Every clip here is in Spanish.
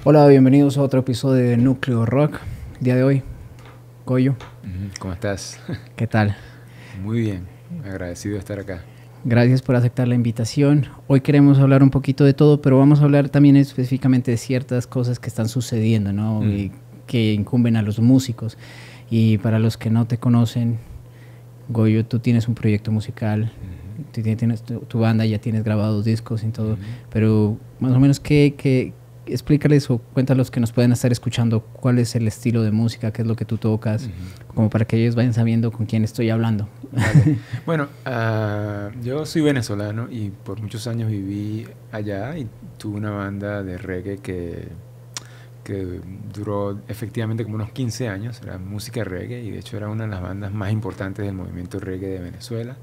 Hola, bienvenidos a otro episodio de Núcleo Rock. El día de hoy, Goyo. ¿Cómo estás? ¿Qué tal? Muy bien, agradecido de estar acá. Gracias por aceptar la invitación. Hoy queremos hablar un poquito de todo, pero vamos a hablar también específicamente de ciertas cosas que están sucediendo, ¿no? Y que incumben a los músicos. Y para los que no te conocen, Goyo, tú tienes un proyecto musical, tú tienes tu banda, ya tienes grabados discos y todo, pero más o menos explícales o cuéntalos que nos pueden estar escuchando cuál es el estilo de música, qué es lo que tú tocas, como para que ellos vayan sabiendo con quién estoy hablando. Vale. Bueno, yo soy venezolano y por muchos años viví allá y tuve una banda de reggae que duró efectivamente como unos 15 años, era música reggae y de hecho era una de las bandas más importantes del movimiento reggae de Venezuela.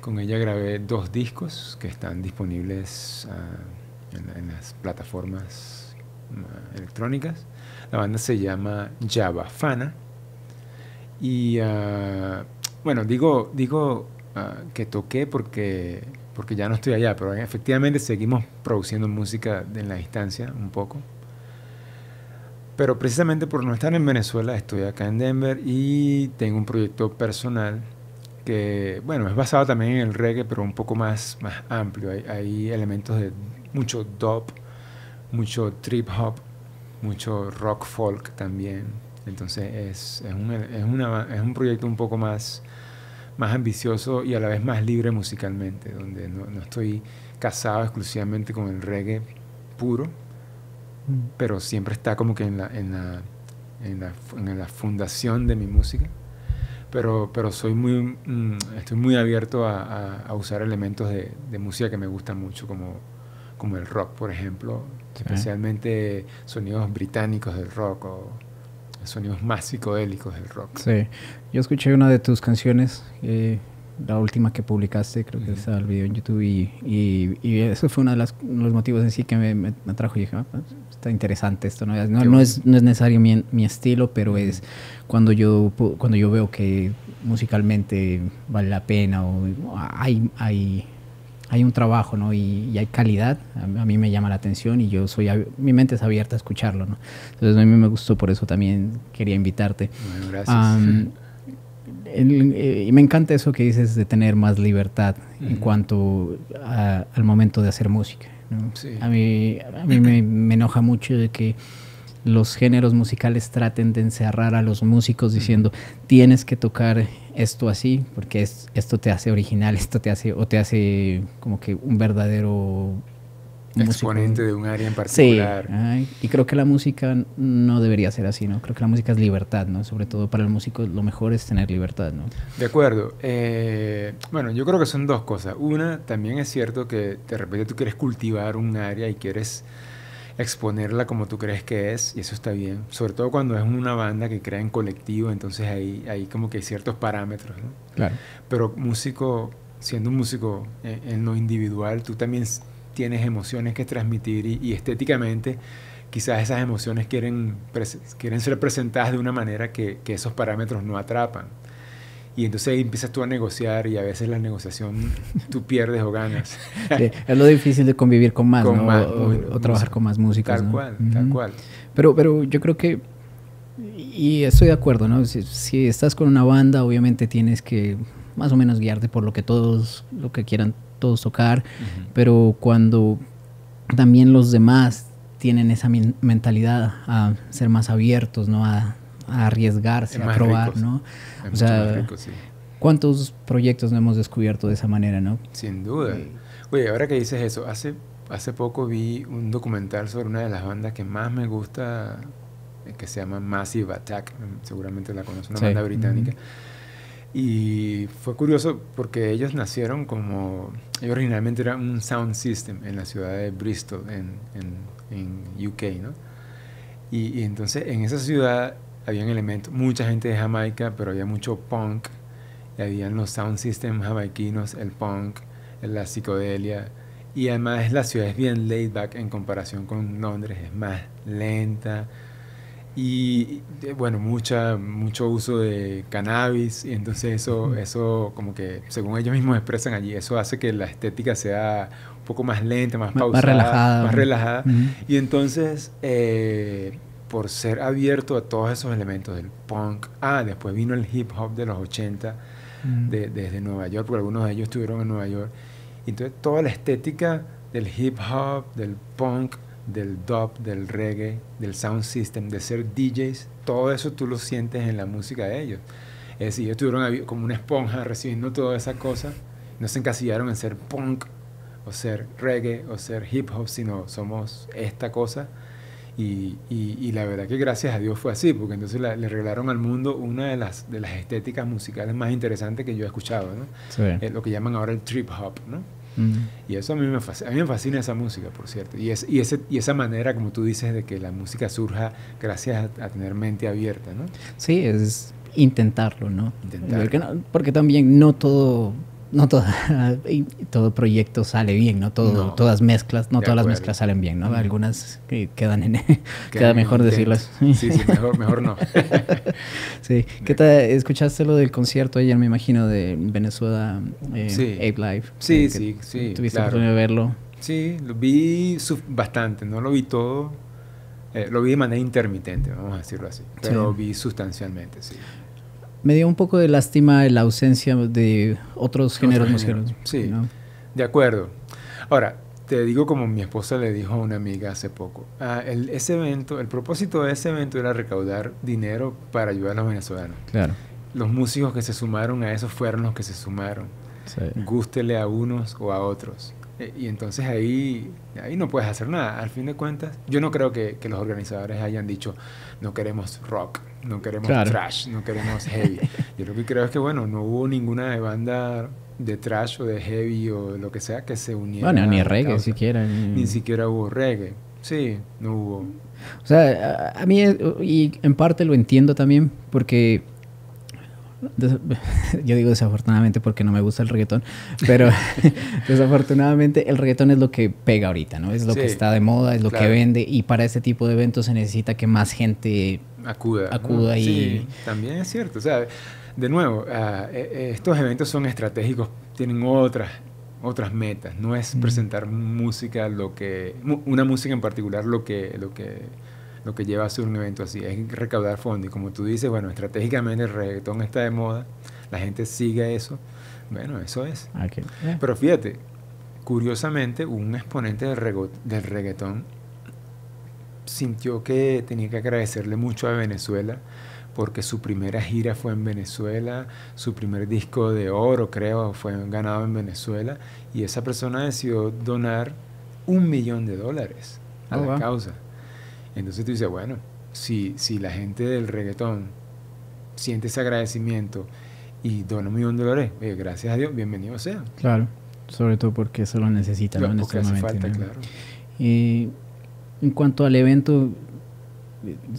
Con ella grabé 2 discos que están disponibles en las plataformas electrónicas. La banda se llama Yabafana y bueno, digo que toqué porque ya no estoy allá, pero efectivamente seguimos produciendo música en la distancia un poco. Pero precisamente por no estar en Venezuela, estoy acá en Denver y tengo un proyecto personal que, bueno, es basado también en el reggae, pero un poco más amplio. Hay elementos de mucho dub, mucho trip hop, mucho rock folk también. Entonces es un proyecto un poco más ambicioso y a la vez más libre musicalmente, donde no estoy casado exclusivamente con el reggae puro, pero siempre está como que en la fundación de mi música. Pero estoy muy abierto a usar elementos de música que me gustan mucho, como el rock, por ejemplo, especialmente sonidos británicos del rock o sonidos más psicodélicos del rock. Sí, yo escuché una de tus canciones, la última que publicaste, creo que estaba el video en YouTube y eso fue uno de los motivos en sí que me atrajo y dije, está interesante esto, no es necesario mi estilo, pero es cuando yo veo que musicalmente vale la pena o hay un trabajo, ¿no? Y hay calidad, a mí me llama la atención y mi mente es abierta a escucharlo, ¿no? Entonces a mí me gustó, por eso también quería invitarte. Bueno, gracias. Y me encanta eso que dices de tener más libertad en cuanto al momento de hacer música, ¿no? Sí. A mí me enoja mucho de que los géneros musicales traten de encerrar a los músicos diciendo tienes que tocar esto así porque esto te hace original, esto te hace como que un verdadero exponente de un área en particular. Sí, y creo que la música no debería ser así, ¿no? Creo que la música es libertad, ¿no? Sobre todo para el músico lo mejor es tener libertad, ¿no? De acuerdo. Bueno, yo creo que son 2 cosas. Una, también es cierto que de repente tú quieres cultivar un área y quieres exponerla como tú crees que es, y eso está bien. Sobre todo cuando es una banda que crea en colectivo, entonces hay como que ciertos parámetros, ¿no? Claro. Pero siendo un músico en lo individual, tú también tienes emociones que transmitir y estéticamente quizás esas emociones quieren ser presentadas de una manera que esos parámetros no atrapan. Y entonces ahí empiezas tú a negociar y a veces la negociación tú pierdes o ganas. Sí, es lo difícil de convivir con más, ¿no? O trabajar con más músicos, Tal ¿no? cual, tal cual. Pero yo creo que, y estoy de acuerdo, ¿no? Si estás con una banda, obviamente tienes que más o menos guiarte por lo que quieran todos tocar, pero cuando también los demás tienen esa mentalidad a ser más abiertos, ¿no? A arriesgarse, a probar, rico, ¿no? O sea, rico, sí. ¿Cuántos proyectos no hemos descubierto de esa manera, no? Sin duda. Oye, ahora que dices eso, hace poco vi un documental sobre una de las bandas que más me gusta, que se llama Massive Attack, seguramente la conoces, una banda británica. Y fue curioso porque ellos originalmente eran un sound system en la ciudad de Bristol, en UK, ¿no? Y entonces en esa ciudad habían elementos, mucha gente de Jamaica, pero había mucho punk, y habían los sound systems jamaiquinos, el punk, la psicodelia, y además la ciudad es bien laid back en comparación con Londres, es más lenta, bueno, mucho uso de cannabis, y entonces eso como que, según ellos mismos expresan allí, eso hace que la estética sea un poco más lenta, más pausada, relajada. más relajada. Y entonces, por ser abierto a todos esos elementos del punk, después vino el hip hop de los 80 desde Nueva York, porque algunos de ellos estuvieron en Nueva York. Y entonces toda la estética del hip hop, del punk, del dub, del reggae, del sound system, de ser DJs, todo eso tú lo sientes en la música de ellos. Es decir, ellos estuvieron como una esponja recibiendo todas esas cosas, no se encasillaron en ser punk, o ser reggae, o ser hip hop, sino somos esta cosa. Y la verdad que gracias a Dios fue así, porque entonces le regalaron al mundo una de las estéticas musicales más interesantes que yo he escuchado, ¿no? Sí. Lo que llaman ahora el trip hop, ¿no? Y eso a mí me fascina esa música, por cierto. Y esa manera, como tú dices, de que la música surja gracias a tener mente abierta, ¿no? Sí, es intentarlo, ¿no? Porque también no todo proyecto sale bien, no todas mezclas, todas las mezclas salen bien, ¿no? Algunas queda mejor decirlas. Sí, mejor no. Sí. ¿Qué tal? ¿Escuchaste lo del concierto ayer, me imagino, de Venezuela, Ape Live? Sí. ¿Tuviste la oportunidad de verlo? Sí, lo vi bastante, no lo vi todo. Lo vi de manera intermitente, vamos a decirlo así, pero vi sustancialmente, sí. Me dio un poco de lástima la ausencia de otros géneros musicales. Sí, ¿no? De acuerdo. Ahora, te digo como mi esposa le dijo a una amiga hace poco. Ese evento, el propósito de ese evento era recaudar dinero para ayudar a los venezolanos. Claro. Los músicos que se sumaron a eso fueron los que se sumaron. Sí. Gústele a unos o a otros. Y entonces ahí no puedes hacer nada. Al fin de cuentas, yo no creo que los organizadores hayan dicho no queremos rock, no queremos thrash, no queremos heavy. Yo lo que creo es que, bueno, no hubo ninguna banda de thrash o de heavy o lo que sea que se uniera. Bueno, ni reggae siquiera. Ni siquiera hubo reggae. Sí, no hubo. O sea, a mí, y en parte lo entiendo también, porque yo digo desafortunadamente porque no me gusta el reggaetón, pero desafortunadamente el reggaetón es lo que pega ahorita, ¿no? Es lo que está de moda, es lo que vende, y para este tipo de eventos se necesita que más gente acuda ¿no? Y sí, también es cierto. O sea, de nuevo, estos eventos son estratégicos, tienen otras metas. No es presentar música, una música en particular lo que lleva a ser un evento así, es recaudar fondos. Y como tú dices, bueno, estratégicamente el reggaetón está de moda, la gente sigue eso, bueno, eso es. Okay. Pero fíjate, curiosamente, un exponente del reggaetón sintió que tenía que agradecerle mucho a Venezuela, porque su primera gira fue en Venezuela, su primer disco de oro, creo, fue ganado en Venezuela, y esa persona decidió donar $1 millón a la causa. Entonces tú dices, bueno, si la gente del reggaetón siente ese agradecimiento y dona $1 millón, gracias a Dios, bienvenido sea. Claro, sobre todo porque eso lo necesita, claro, ¿no? Porque hace falta, ¿no? Claro. Y en cuanto al evento,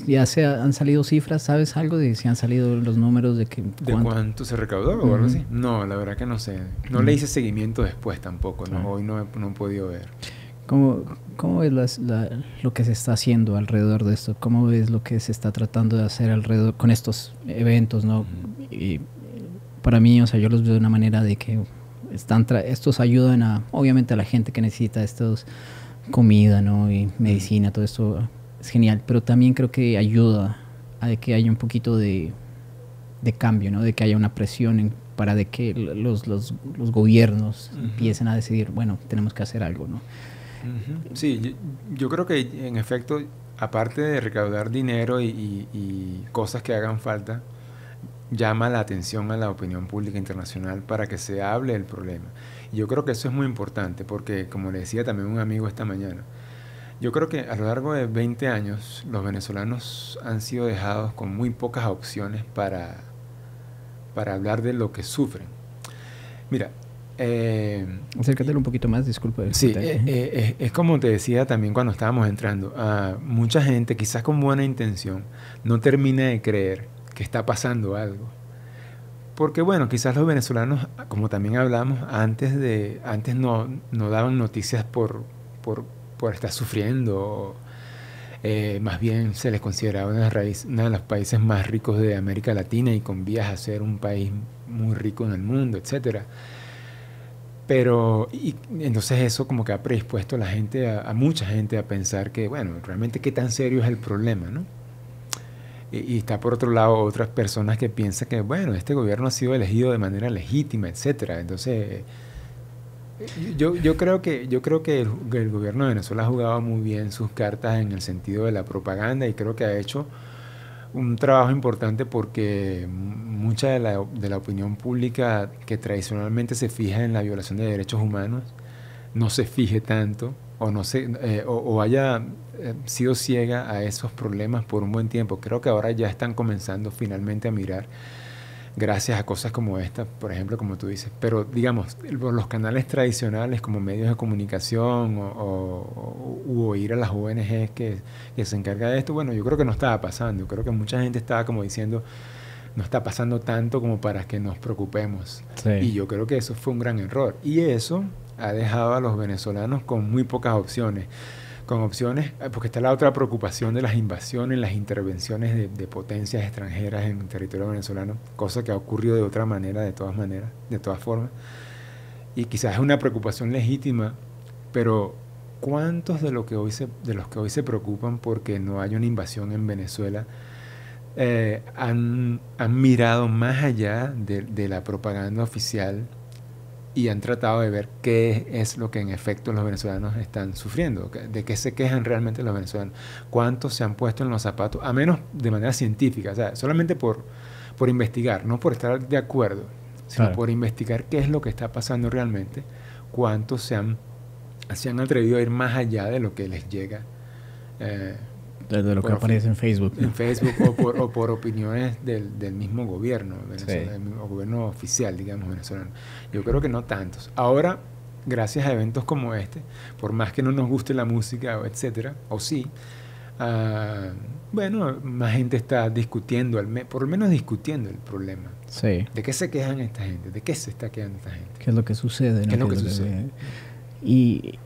¿ya han salido cifras? ¿Sabes algo de si han salido los números de cuánto se recaudó o algo así? No, la verdad que no sé. No le hice seguimiento después tampoco, ¿no? Hoy no he podido ver. ¿Cómo ves lo que se está haciendo alrededor de esto? ¿Cómo ves lo que se está tratando de hacer alrededor con estos eventos, ¿no? Y para mí, o sea, yo los veo de una manera de que estos ayudan obviamente a la gente que necesita comida, ¿no? Y medicina, todo esto es genial, pero también creo que ayuda a que haya un poquito de cambio, ¿no? De que haya una presión para de que los gobiernos empiecen a decidir, bueno, tenemos que hacer algo, ¿no? Sí, yo creo que en efecto, aparte de recaudar dinero y cosas que hagan falta, llama la atención a la opinión pública internacional para que se hable del problema. Y yo creo que eso es muy importante porque, como le decía también un amigo esta mañana, yo creo que a lo largo de 20 años los venezolanos han sido dejados con muy pocas opciones para hablar de lo que sufren. Mira, acércate un poquito más, disculpa. Sí, es como te decía también cuando estábamos entrando. Mucha gente, quizás con buena intención, no termina de creer que está pasando algo. Porque bueno, quizás los venezolanos, como también hablamos, antes no daban noticias por estar sufriendo. Más bien se les considera uno de los países más ricos de América Latina y con vías a ser un país muy rico en el mundo, etcétera. Pero, y entonces eso como que ha predispuesto a la gente, a mucha gente a pensar que, bueno, realmente qué tan serio es el problema, ¿no? Y está por otro lado otras personas que piensan que, bueno, este gobierno ha sido elegido de manera legítima, etcétera. Entonces, yo creo que, el gobierno de Venezuela ha jugado muy bien sus cartas en el sentido de la propaganda y creo que ha hecho un trabajo importante porque mucha de la opinión pública que tradicionalmente se fija en la violación de derechos humanos no se fije tanto o no se, o haya sido ciega a esos problemas por un buen tiempo. Creo que ahora ya están comenzando finalmente a mirar gracias a cosas como esta, por ejemplo, como tú dices. Pero digamos, los canales tradicionales como medios de comunicación u oír a las ONGs que se encargan de esto, bueno, yo creo que no estaba pasando. Yo creo que mucha gente estaba como diciendo, no está pasando tanto como para que nos preocupemos. Sí. Y yo creo que eso fue un gran error. Y eso ha dejado a los venezolanos con muy pocas opciones. Con opciones, porque está la otra preocupación de las invasiones, las intervenciones de potencias extranjeras en el territorio venezolano, cosa que ha ocurrido de otra manera, de todas formas. Y quizás es una preocupación legítima, pero ¿cuántos de los que hoy se preocupan porque no hay una invasión en Venezuela han mirado más allá de la propaganda oficial y han tratado de ver qué es lo que en efecto los venezolanos están sufriendo, de qué se quejan realmente los venezolanos, cuántos se han puesto en los zapatos, a menos de manera científica, o sea, solamente por investigar, no por estar de acuerdo, sino por investigar qué es lo que está pasando realmente, cuántos se han atrevido a ir más allá de lo que les llega. De lo que aparece en Facebook. En Facebook o por opiniones del mismo gobierno venezolano, del mismo gobierno oficial, digamos, venezolano. Yo creo que no tantos. Ahora, gracias a eventos como este, por más que no nos guste la música, etcétera, o sí, bueno, más gente está discutiendo, por lo menos discutiendo el problema. Sí. ¿De qué se quejan esta gente? ¿De qué se está quejando esta gente? ¿Qué es lo que sucede? ¿Qué es lo que sucede? Y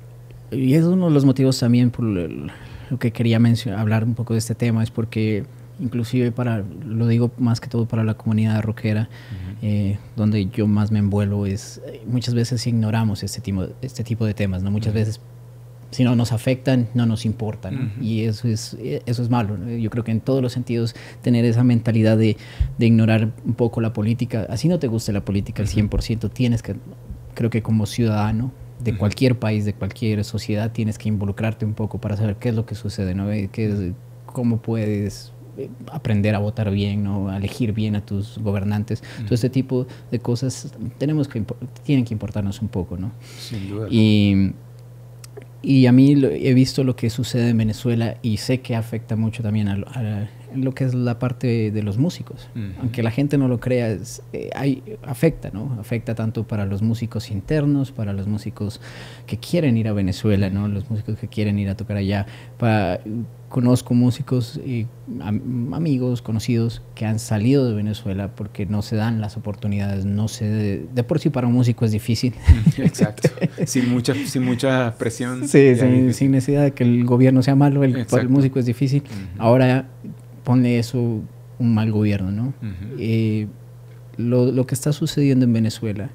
es uno de los motivos también por lo que quería hablar un poco de este tema, es porque inclusive lo digo más que todo para la comunidad rockera, donde yo más me envuelvo, muchas veces ignoramos este tipo de temas, ¿no? Muchas veces, si no nos afectan, no nos importan, y eso es malo, ¿no? Yo creo que en todos los sentidos tener esa mentalidad de ignorar un poco la política, así no te guste la política al 100%, tienes que, creo que como ciudadano de cualquier país, de cualquier sociedad, tienes que involucrarte un poco para saber qué es lo que sucede, ¿no? Cómo puedes aprender a votar bien, ¿no? A elegir bien a tus gobernantes. Todo este tipo de cosas tienen que importarnos un poco, ¿no? Sin duda. Y a mí he visto lo que sucede en Venezuela y sé que afecta mucho también a lo que es la parte de los músicos. Aunque la gente no lo crea, afecta, ¿no? Afecta tanto para los músicos internos, para los músicos que quieren ir a Venezuela, ¿no? Los músicos que quieren ir a tocar allá. Conozco músicos y amigos, conocidos que han salido de Venezuela porque no se dan las oportunidades, de por sí para un músico es difícil. Exacto, sin mucha presión. Sí, sin necesidad de que el gobierno sea malo, para el músico es difícil. Ahora ponle eso un mal gobierno, ¿no? Lo que está sucediendo en Venezuela,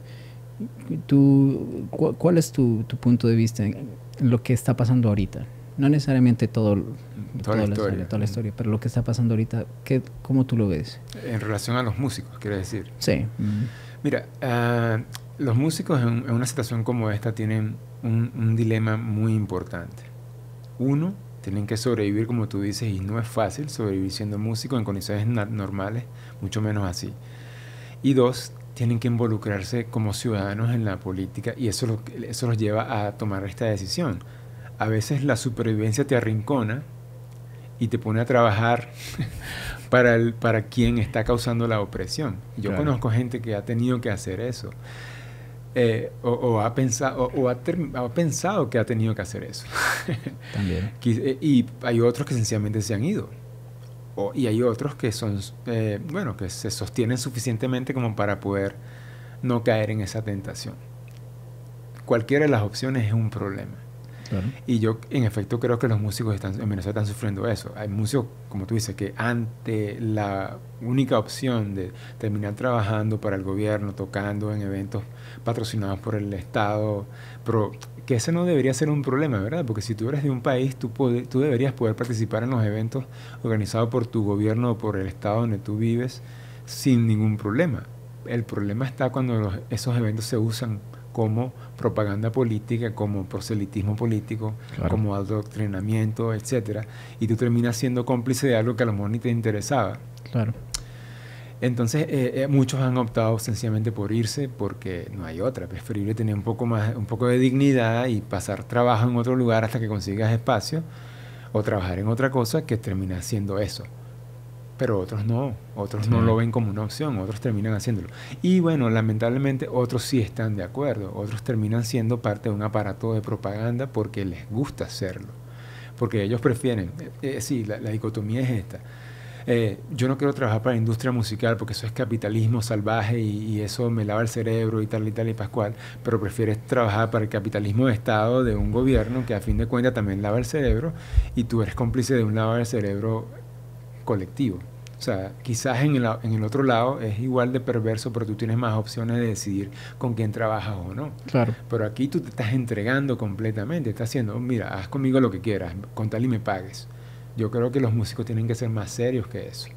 ¿cuál es tu punto de vista en lo que está pasando ahorita? No necesariamente toda la historia, pero lo que está pasando ahorita, ¿cómo tú lo ves? En relación a los músicos, quiero decir. Sí. Mira, los músicos en una situación como esta tienen un dilema muy importante. Uno, tienen que sobrevivir, como tú dices, y no es fácil sobrevivir siendo músico en condiciones normales, mucho menos así. Y dos, tienen que involucrarse como ciudadanos en la política y eso los lleva a tomar esta decisión. A veces la supervivencia te arrincona y te pone a trabajar para quien está causando la opresión. Yo conozco gente que ha tenido que hacer eso. Ha pensado que ha tenido que hacer eso. También. Y hay otros que sencillamente se han ido. Y hay otros que son, que se sostienen suficientemente como para poder no caer en esa tentación. Cualquiera de las opciones es un problema. Claro. Y yo, en efecto, creo que los músicos en Venezuela están sufriendo eso. Hay músicos, como tú dices, que ante la única opción de terminar trabajando para el gobierno, tocando en eventos patrocinados por el Estado, pero que ese no debería ser un problema, ¿verdad? Porque si tú eres de un país, tú deberías poder participar en los eventos organizados por tu gobierno o por el Estado donde tú vives sin ningún problema. El problema está cuando esos eventos se usan como propaganda política, como proselitismo político, Claro. como adoctrinamiento, etcétera, y tú terminas siendo cómplice de algo que a lo mejor ni te interesaba. Claro. Entonces, muchos han optado sencillamente por irse porque no hay otra. Preferible tener un poco de dignidad y pasar trabajo en otro lugar hasta que consigas espacio, o trabajar en otra cosa que termina siendo eso. Pero otros no Sí. no lo ven como una opción, otros terminan haciéndolo. Y bueno, lamentablemente otros sí están de acuerdo, otros terminan siendo parte de un aparato de propaganda porque les gusta hacerlo, porque ellos prefieren, sí, la dicotomía es esta. Yo no quiero trabajar para la industria musical porque eso es capitalismo salvaje y eso me lava el cerebro y tal y pascual, pero prefieres trabajar para el capitalismo de Estado de un gobierno que a fin de cuentas también lava el cerebro y tú eres cómplice de un lavado del cerebro colectivo. O sea, quizás en el otro lado es igual de perverso, pero tú tienes más opciones de decidir con quién trabajas o no. Claro. Pero aquí tú te estás entregando completamente, estás haciendo, mira, haz conmigo lo que quieras, con tal y me pagues. Yo creo que los músicos tienen que ser más serios que eso.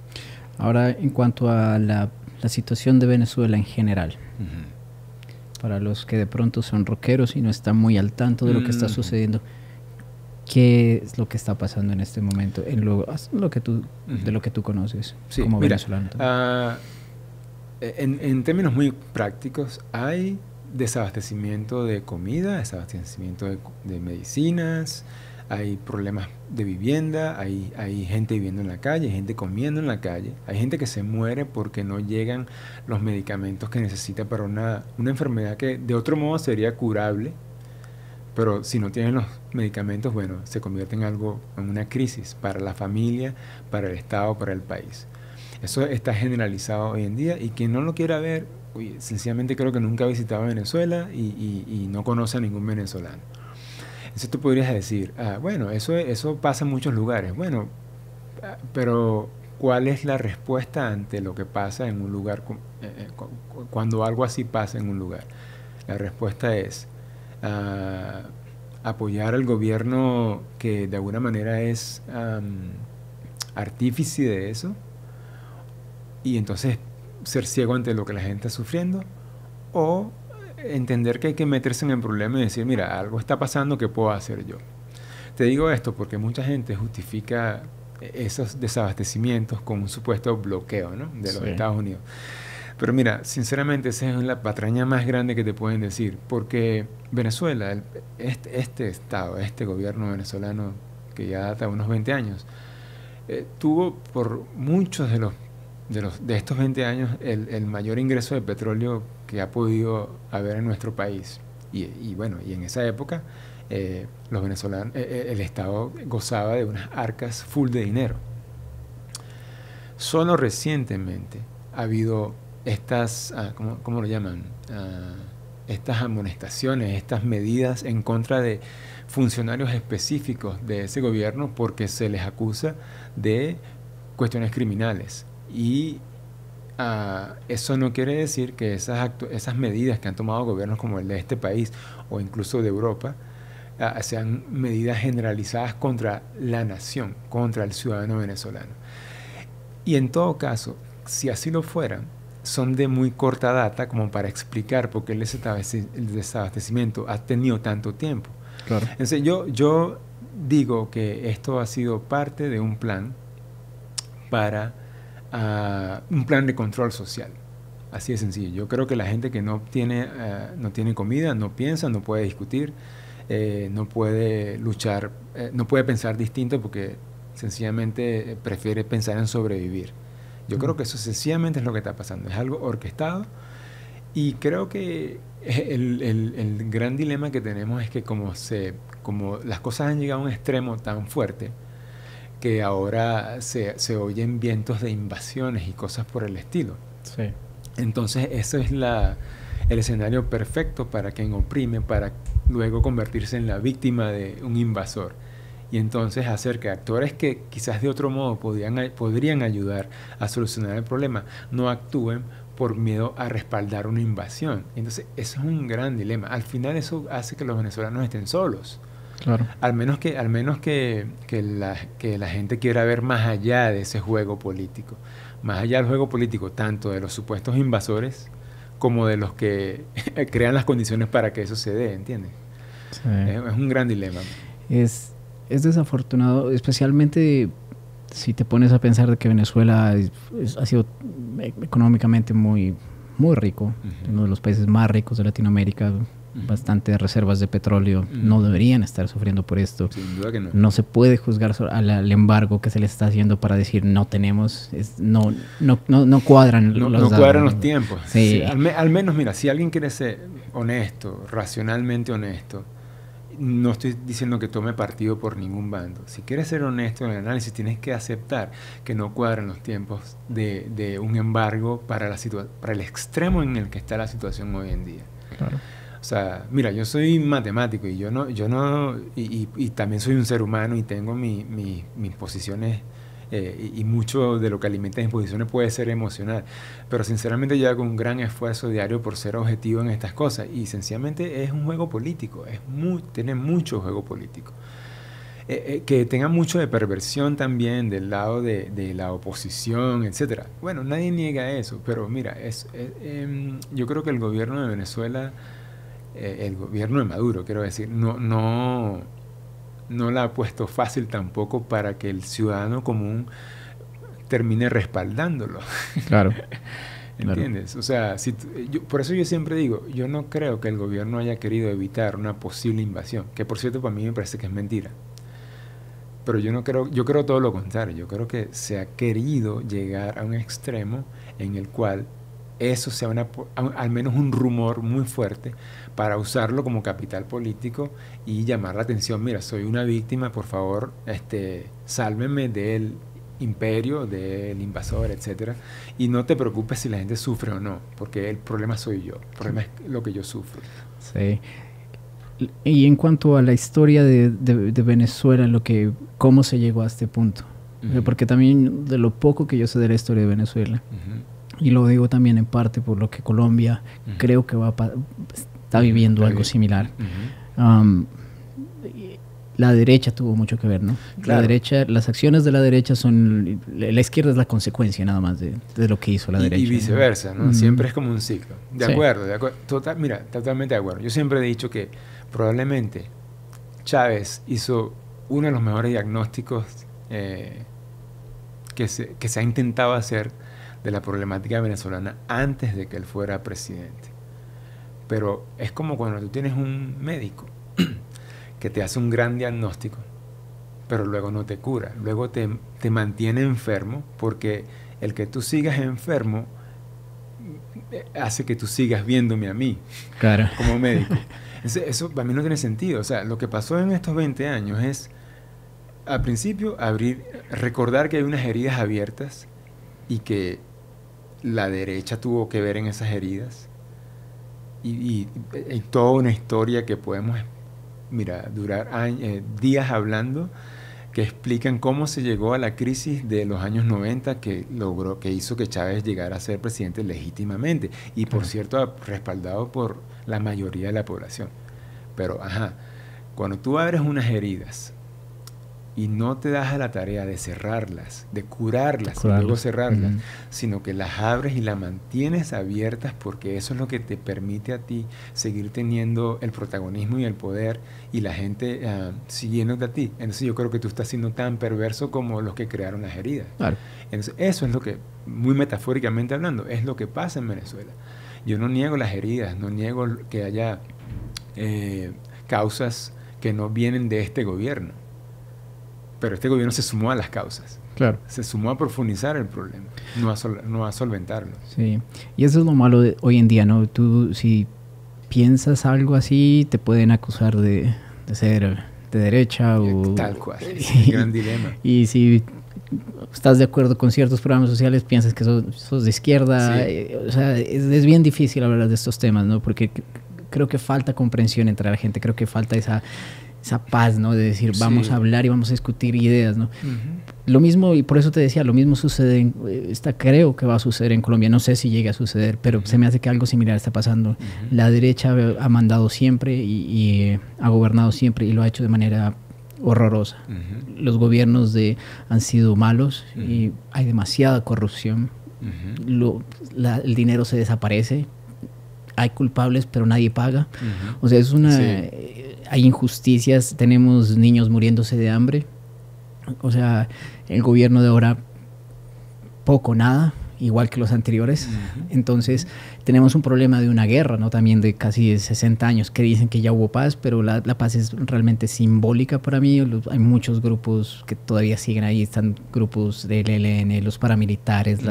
Ahora, en cuanto a la situación de Venezuela en general, para los que de pronto son rockeros y no están muy al tanto de lo que está sucediendo, ¿qué es lo que está pasando en este momento de lo que tú conoces Sí, como mira, venezolano? en términos muy prácticos, hay desabastecimiento de comida, desabastecimiento de medicinas, hay problemas de vivienda, hay gente viviendo en la calle, hay gente comiendo en la calle, hay gente que se muere porque no llegan los medicamentos que necesita para una enfermedad que de otro modo sería curable, pero si no tienen los medicamentos, bueno, se convierte en una crisis para la familia, para el Estado, para el país. Eso está generalizado hoy en día y quien no lo quiera ver, sencillamente creo que nunca ha visitado Venezuela y no conoce a ningún venezolano. Entonces tú podrías decir, bueno, eso pasa en muchos lugares. Bueno, pero ¿cuál es la respuesta ante lo que pasa en un lugar, cuando algo así pasa en un lugar? La respuesta es apoyar al gobierno que de alguna manera es artífice de eso y entonces ser ciego ante lo que la gente está sufriendo, o entender que hay que meterse en el problema y decir, mira, algo está pasando, ¿qué puedo hacer yo? Te digo esto porque mucha gente justifica esos desabastecimientos con un supuesto bloqueo, ¿no?, de los Estados Unidos. Pero mira, sinceramente esa es la patraña más grande que te pueden decir, porque Venezuela, este Estado, este gobierno venezolano que ya data unos 20 años, tuvo por muchos de estos 20 años el mayor ingreso de petróleo que ha podido haber en nuestro país. Y bueno, y en esa época los venezolanos, el Estado gozaba de unas arcas full de dinero. Solo recientemente ha habido estas, ¿cómo lo llaman? Estas amonestaciones, estas medidas en contra de funcionarios específicos de ese gobierno porque se les acusa de cuestiones criminales. Y eso no quiere decir que esas medidas que han tomado gobiernos como el de este país o incluso de Europa sean medidas generalizadas contra la nación, contra el ciudadano venezolano. Y en todo caso, si así lo fueran, son de muy corta data como para explicar por qué el desabastecimiento ha tenido tanto tiempo. Claro. Entonces yo digo que esto ha sido parte de un plan para un plan de control social. Así de sencillo. Yo creo que la gente que no tiene comida, no piensa, no puede discutir, no puede luchar, no puede pensar distinto porque sencillamente prefiere pensar en sobrevivir. Yo creo que eso sencillamente es lo que está pasando. Es algo orquestado y creo que el gran dilema que tenemos es que como las cosas han llegado a un extremo tan fuerte que ahora se oyen vientos de invasiones y cosas por el estilo. Sí. Entonces eso es el escenario perfecto para quien oprime, para luego convertirse en la víctima de un invasor. Y entonces hacer que actores que quizás de otro modo podrían ayudar a solucionar el problema, no actúen por miedo a respaldar una invasión. Entonces eso es un gran dilema. Al final eso hace que los venezolanos estén solos. Claro. Al menos que la gente quiera ver más allá de ese juego político. Más allá del juego político, tanto de los supuestos invasores como de los que crean las condiciones para que eso se dé, ¿entiendes? Sí. Es un gran dilema. Es desafortunado, especialmente si te pones a pensar de que Venezuela ha sido económicamente muy, muy rico, uno de los países más ricos de Latinoamérica, bastantes reservas de petróleo, no deberían estar sufriendo por esto. Sin duda que no. No se puede juzgar al embargo que se le está haciendo para decir no tenemos, no cuadran no cuadran los tiempos. Sí. Sí, al menos, mira, si alguien quiere ser honesto, racionalmente honesto, no estoy diciendo que tome partido por ningún bando. Si quieres ser honesto en el análisis, tienes que aceptar que no cuadran los tiempos de un embargo para el extremo en el que está la situación hoy en día. Claro. O sea, mira, yo soy matemático y y también soy un ser humano y tengo mis posiciones y mucho de lo que alimenta mis posiciones puede ser emocional. Pero sinceramente yo hago un gran esfuerzo diario por ser objetivo en estas cosas y sencillamente es un juego político, tiene mucho juego político. Que tenga mucho de perversión también del lado de la oposición, etcétera. Bueno, nadie niega eso, pero mira, yo creo que el gobierno de Venezuela, el gobierno de Maduro, quiero decir, no la ha puesto fácil tampoco para que el ciudadano común termine respaldándolo. Claro. ¿Entiendes? O sea, por eso yo siempre digo, yo no creo que el gobierno haya querido evitar una posible invasión, que por cierto para mí me parece que es mentira. Pero yo creo todo lo contrario. Yo creo que se ha querido llegar a un extremo en el cual eso sea al menos un rumor muy fuerte para usarlo como capital político y llamar la atención. Mira, soy una víctima, por favor, sálvenme del imperio, del invasor, etcétera. Y no te preocupes si la gente sufre o no, porque el problema soy yo, el problema es lo que yo sufro. Sí. Y en cuanto a la historia de Venezuela, cómo se llegó a este punto, porque también de lo poco que yo sé de la historia de Venezuela, y lo digo también en parte por lo que Colombia creo que está viviendo algo similar. La derecha tuvo mucho que ver, ¿no? Claro. Las acciones de la derecha la izquierda es la consecuencia nada más de lo que hizo la derecha. Y viceversa, ¿no? Siempre es como un ciclo. De Sí. acuerdo. Mira, totalmente de acuerdo. Yo siempre he dicho que probablemente Chávez hizo uno de los mejores diagnósticos que se ha intentado hacer de la problemática venezolana antes de que él fuera presidente. Pero es como cuando tú tienes un médico que te hace un gran diagnóstico, pero luego no te cura, luego te mantiene enfermo, porque el que tú sigas enfermo hace que tú sigas viéndome a mí, claro, como médico. Eso para mí no tiene sentido. O sea, lo que pasó en estos 20 años es, al principio, recordar que hay unas heridas abiertas y que la derecha tuvo que ver en esas heridas, y toda una historia que podemos, mira, durar días hablando, que explican cómo se llegó a la crisis de los años 90 que hizo que Chávez llegara a ser presidente legítimamente y, por cierto, respaldado por la mayoría de la población. Pero, cuando tú abres unas heridas y no te das a la tarea de cerrarlas, de curarlas y luego cerrarlas, sino que las abres y las mantienes abiertas, porque eso es lo que te permite a ti seguir teniendo el protagonismo y el poder y la gente siguiéndote a ti. Entonces yo creo que tú estás siendo tan perverso como los que crearon las heridas. Claro. Entonces eso es lo que, muy metafóricamente hablando, es lo que pasa en Venezuela. Yo no niego las heridas, no niego que haya causas que no vienen de este gobierno. Pero este gobierno se sumó a las causas. Claro. Se sumó a profundizar el problema, no a solventarlo. Sí. Y eso es lo malo de hoy en día, ¿no? Tú, si piensas algo así, te pueden acusar de ser de derecha o... Tal cual. Es un gran dilema. Y si estás de acuerdo con ciertos programas sociales, piensas que sos de izquierda. Sí. O sea, es bien difícil hablar de estos temas, ¿no? Porque creo que falta comprensión entre la gente, creo que falta esa paz, ¿no? De decir, vamos Sí. a hablar y vamos a discutir ideas, ¿no? Ujú. Lo mismo, y por eso te decía, lo mismo sucede, creo que va a suceder en Colombia, no sé si llegue a suceder, pero se me hace que algo similar está pasando. La derecha ha mandado siempre y ha gobernado siempre y lo ha hecho de manera horrorosa. Los gobiernos han sido malos y hay demasiada corrupción. El dinero se desaparece, hay culpables pero nadie paga. O sea, hay injusticias, tenemos niños muriéndose de hambre. O sea, el gobierno de ahora poco, nada, igual que los anteriores. Entonces tenemos un problema de una guerra, ¿no? También de casi 60 años que dicen que ya hubo paz, pero la paz es realmente simbólica para mí. Hay muchos grupos que todavía siguen ahí, están grupos del ELN, los paramilitares,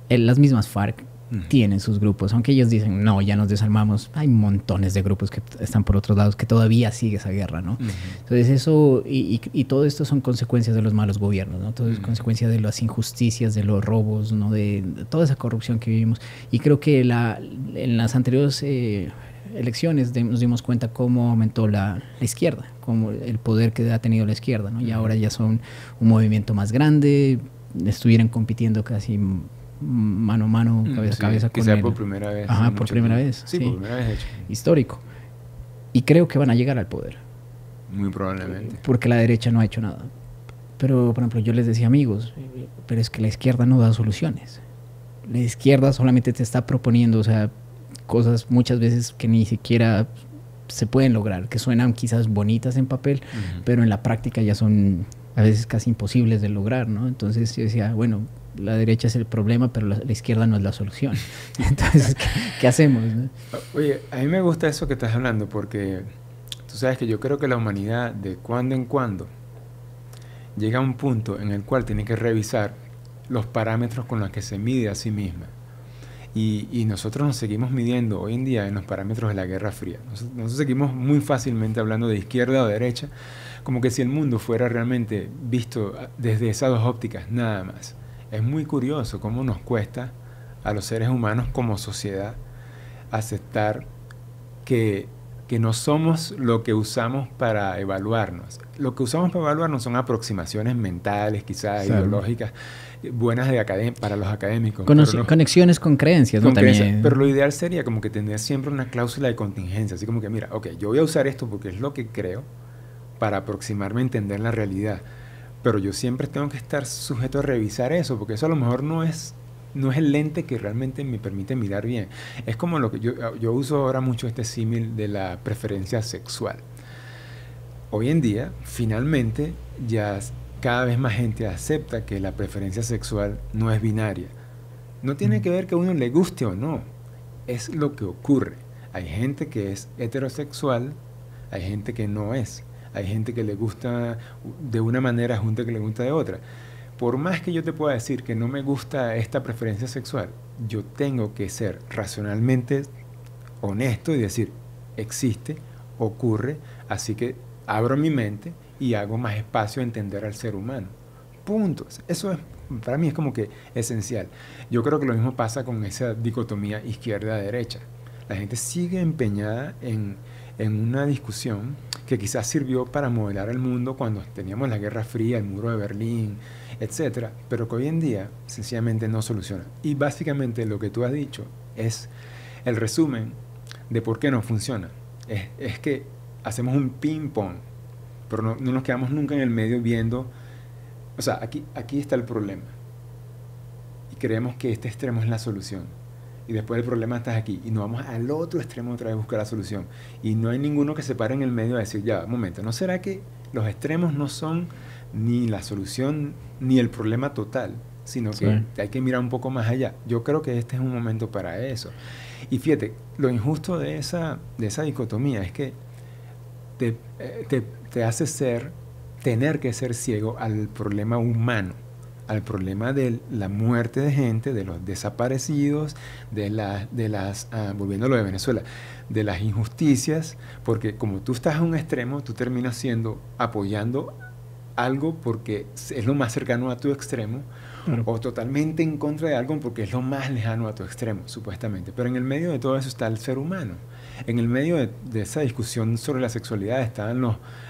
las mismas FARC tienen sus grupos, aunque ellos dicen, no, ya nos desarmamos. Hay montones de grupos que están por otros lados que todavía sigue esa guerra, ¿no? Entonces eso, y todo esto son consecuencias de los malos gobiernos, ¿no? Todo es consecuencia de las injusticias, de los robos, ¿no? De toda esa corrupción que vivimos. Y creo que en las anteriores elecciones nos dimos cuenta cómo aumentó la izquierda, cómo el poder que ha tenido la izquierda, ¿no? Y ahora ya son un movimiento más grande, estuvieran compitiendo casi mano a mano, cabeza a cabeza con quizá por primera vez. Ajá, por primera vez. Sí, por primera vez, de hecho. Histórico. Y creo que van a llegar al poder. Muy probablemente. Porque la derecha no ha hecho nada. Pero, por ejemplo, yo les decía, amigos, pero es que la izquierda no da soluciones. La izquierda solamente te está proponiendo, o sea, cosas muchas veces que ni siquiera se pueden lograr, que suenan quizás bonitas en papel, pero en la práctica ya son a veces casi imposibles de lograr, ¿no? Entonces yo decía, bueno, la derecha es el problema, pero la izquierda no es la solución. Entonces, ¿qué hacemos, no? Oye, a mí me gusta eso que estás hablando, porque tú sabes que yo creo que la humanidad, de cuando en cuando, llega a un punto en el cual tiene que revisar los parámetros con los que se mide a sí misma. Y nosotros nos seguimos midiendo hoy en día en los parámetros de la Guerra Fría. Nosotros seguimos muy fácilmente hablando de izquierda o derecha, como que si el mundo fuera realmente visto desde esas dos ópticas, nada más. Es muy curioso cómo nos cuesta a los seres humanos como sociedad aceptar que no somos lo que usamos para evaluarnos. Lo que usamos para evaluarnos son aproximaciones mentales, quizás ideológicas, buenas para los académicos. Conexiones con creencias, ¿no? También. Pero lo ideal sería como que tener siempre una cláusula de contingencia, así como que, mira, ok, yo voy a usar esto porque es lo que creo para aproximarme a entender la realidad. Pero yo siempre tengo que estar sujeto a revisar eso, porque eso a lo mejor no es el lente que realmente me permite mirar bien. Es como lo que yo uso ahora mucho este símil de la preferencia sexual. Hoy en día, finalmente, ya cada vez más gente acepta que la preferencia sexual no es binaria. No tiene que ver que a uno le guste o no, es lo que ocurre. Hay gente que es heterosexual, hay gente que no es. Hay gente que le gusta de una manera, gente que le gusta de otra. Por más que yo te pueda decir que no me gusta esta preferencia sexual, yo tengo que ser racionalmente honesto y decir, existe, ocurre, así que abro mi mente y hago más espacio a entender al ser humano. Punto. Eso para mí es como que esencial. Yo creo que lo mismo pasa con esa dicotomía izquierda-derecha. La gente sigue empeñada en una discusión que quizás sirvió para modelar el mundo cuando teníamos la Guerra Fría, el muro de Berlín, etcétera, pero que hoy en día sencillamente no soluciona. Y básicamente lo que tú has dicho es el resumen de por qué no funciona. Es que hacemos un ping-pong, pero no nos quedamos nunca en el medio viendo. O sea, aquí está el problema. Y creemos que este extremo es la solución. Y después el problema está aquí. Y nos vamos al otro extremo otra vez a buscar la solución. Y no hay ninguno que se pare en el medio a decir, ya, un momento, ¿no será que los extremos no son ni la solución ni el problema total? Sino que hay que mirar un poco más allá. Yo creo que este es un momento para eso. Y fíjate, lo injusto de esa dicotomía es que te hace tener que ser ciego al problema humano, al problema de la muerte de gente, de los desaparecidos, volviendo a lo de Venezuela, de las injusticias, porque como tú estás a un extremo, tú terminas apoyando algo porque es lo más cercano a tu extremo, Claro. o totalmente en contra de algo porque es lo más lejano a tu extremo, supuestamente. Pero en el medio de todo eso está el ser humano. En el medio de esa discusión sobre la sexualidad estaban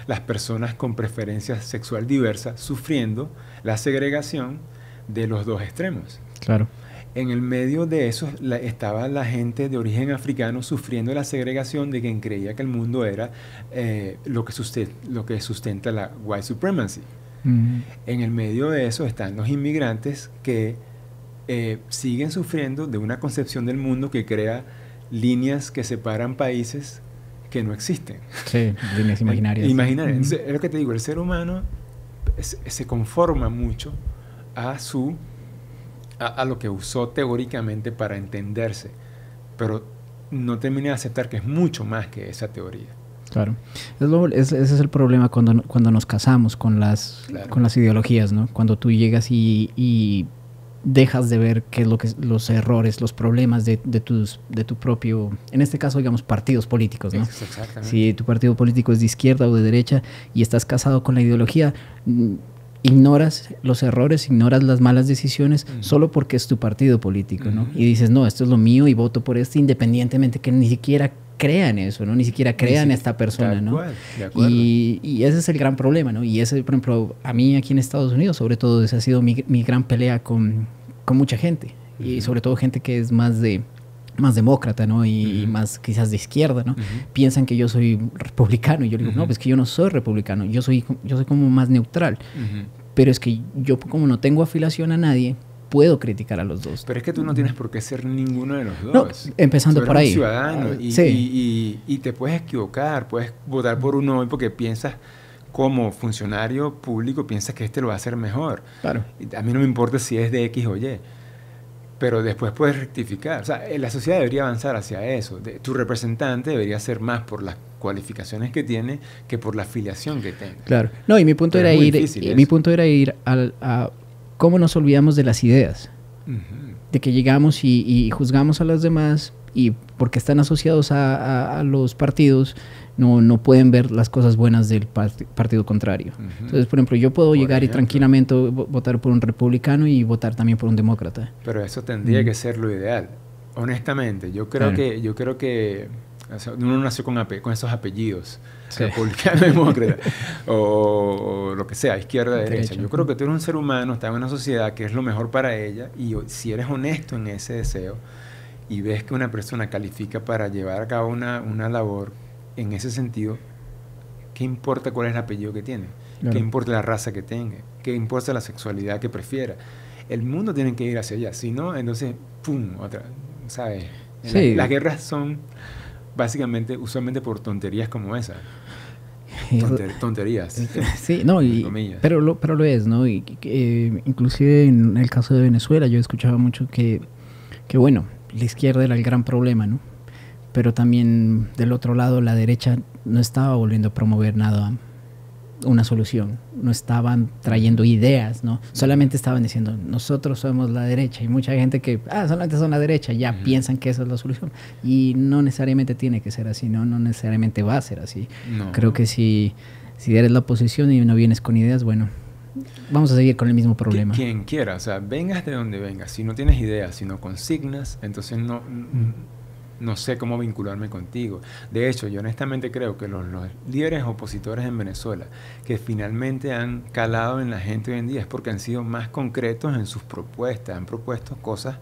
las personas con preferencia sexual diversa sufriendo la segregación de los dos extremos. Claro. En el medio de eso estaba la gente de origen africano sufriendo la segregación de quien creía que el mundo era lo que sustenta la white supremacy. En el medio de eso están los inmigrantes que siguen sufriendo de una concepción del mundo que crea líneas que separan países que no existen. Sí, líneas imaginarias. Imaginarias. Entonces, es lo que te digo, el ser humano se conforma mucho a lo que usó teóricamente para entenderse, pero no termina de aceptar que es mucho más que esa teoría. Claro. Ese es el problema cuando nos casamos con las ideologías, ¿no? Cuando tú llegas y dejas de ver qué es lo que los errores, los problemas de tu propio, en este caso, digamos, partidos políticos, ¿no? Exactamente. Si tu partido político es de izquierda o de derecha y estás casado con la ideología, ignoras los errores, ignoras las malas decisiones solo porque es tu partido político, ¿no? Y dices, no, esto es lo mío y voto por esto, independientemente que ni siquiera crean eso, ¿no? Ni siquiera crean esta persona, ¿no? De acuerdo. Y ese es el gran problema, ¿no? Y ese, por ejemplo, a mí aquí en Estados Unidos, sobre todo, esa ha sido mi gran pelea con mucha gente. Y sobre todo gente que es más demócrata, ¿no? Y más quizás de izquierda, ¿no? Piensan que yo soy republicano. Y yo digo, no, pues que yo no soy republicano. Yo soy como más neutral. Pero es que yo, como no tengo afiliación a nadie, puedo criticar a los dos. Pero es que tú no tienes por qué ser ninguno de los dos. No, empezando por ahí. Tú eres un ciudadano y te puedes equivocar, puedes votar por uno hoy porque piensas, como funcionario público, piensas que este lo va a hacer mejor. Claro. A mí no me importa si es de X o Y, pero después puedes rectificar. O sea, la sociedad debería avanzar hacia eso. Tu representante debería ser más por las cualificaciones que tiene que por la afiliación que tenga. Claro. No, y mi punto era ir a cómo nos olvidamos de las ideas. De que llegamos y juzgamos a los demás y porque están asociados a los partidos no pueden ver las cosas buenas del partido contrario. Entonces, por ejemplo, yo puedo llegar y tranquilamente votar por un republicano y votar también por un demócrata. Pero eso tendría que ser lo ideal. Honestamente, yo creo que o sea, uno nació con esos apellidos, republicano, demócrata, o lo que sea, izquierda, derecha. Yo creo que tú eres un ser humano, estás en una sociedad que es lo mejor para ella, y si eres honesto en ese deseo y ves que una persona califica para llevar a cabo una labor en ese sentido, ¿qué importa cuál es el apellido que tiene? Claro. ¿Qué importa la raza que tenga? ¿Qué importa la sexualidad que prefiera? El mundo tiene que ir hacia allá, si no, entonces, ¡pum!, otra, ¿sabes? Sí. Las guerras son básicamente, usualmente por tonterías como esa. Tonterías. Sí, no, pero lo es, ¿no? Y inclusive en el caso de Venezuela yo escuchaba mucho que bueno, la izquierda era el gran problema, ¿no? Pero también del otro lado la derecha no estaba volviendo a promover nada, una solución, no estaban trayendo ideas, ¿no? Solamente estaban diciendo, nosotros somos la derecha, y mucha gente que, solamente son la derecha, ya piensan que esa es la solución, y no necesariamente tiene que ser así, no necesariamente va a ser así. No. Creo que si eres la oposición y no vienes con ideas, bueno, vamos a seguir con el mismo problema. Quien quiera, o sea, vengas de donde vengas, si no tienes ideas, si no consignas, entonces no sé cómo vincularme contigo. De hecho, yo honestamente creo que los líderes opositores en Venezuela que finalmente han calado en la gente hoy en día es porque han sido más concretos en sus propuestas, han propuesto cosas,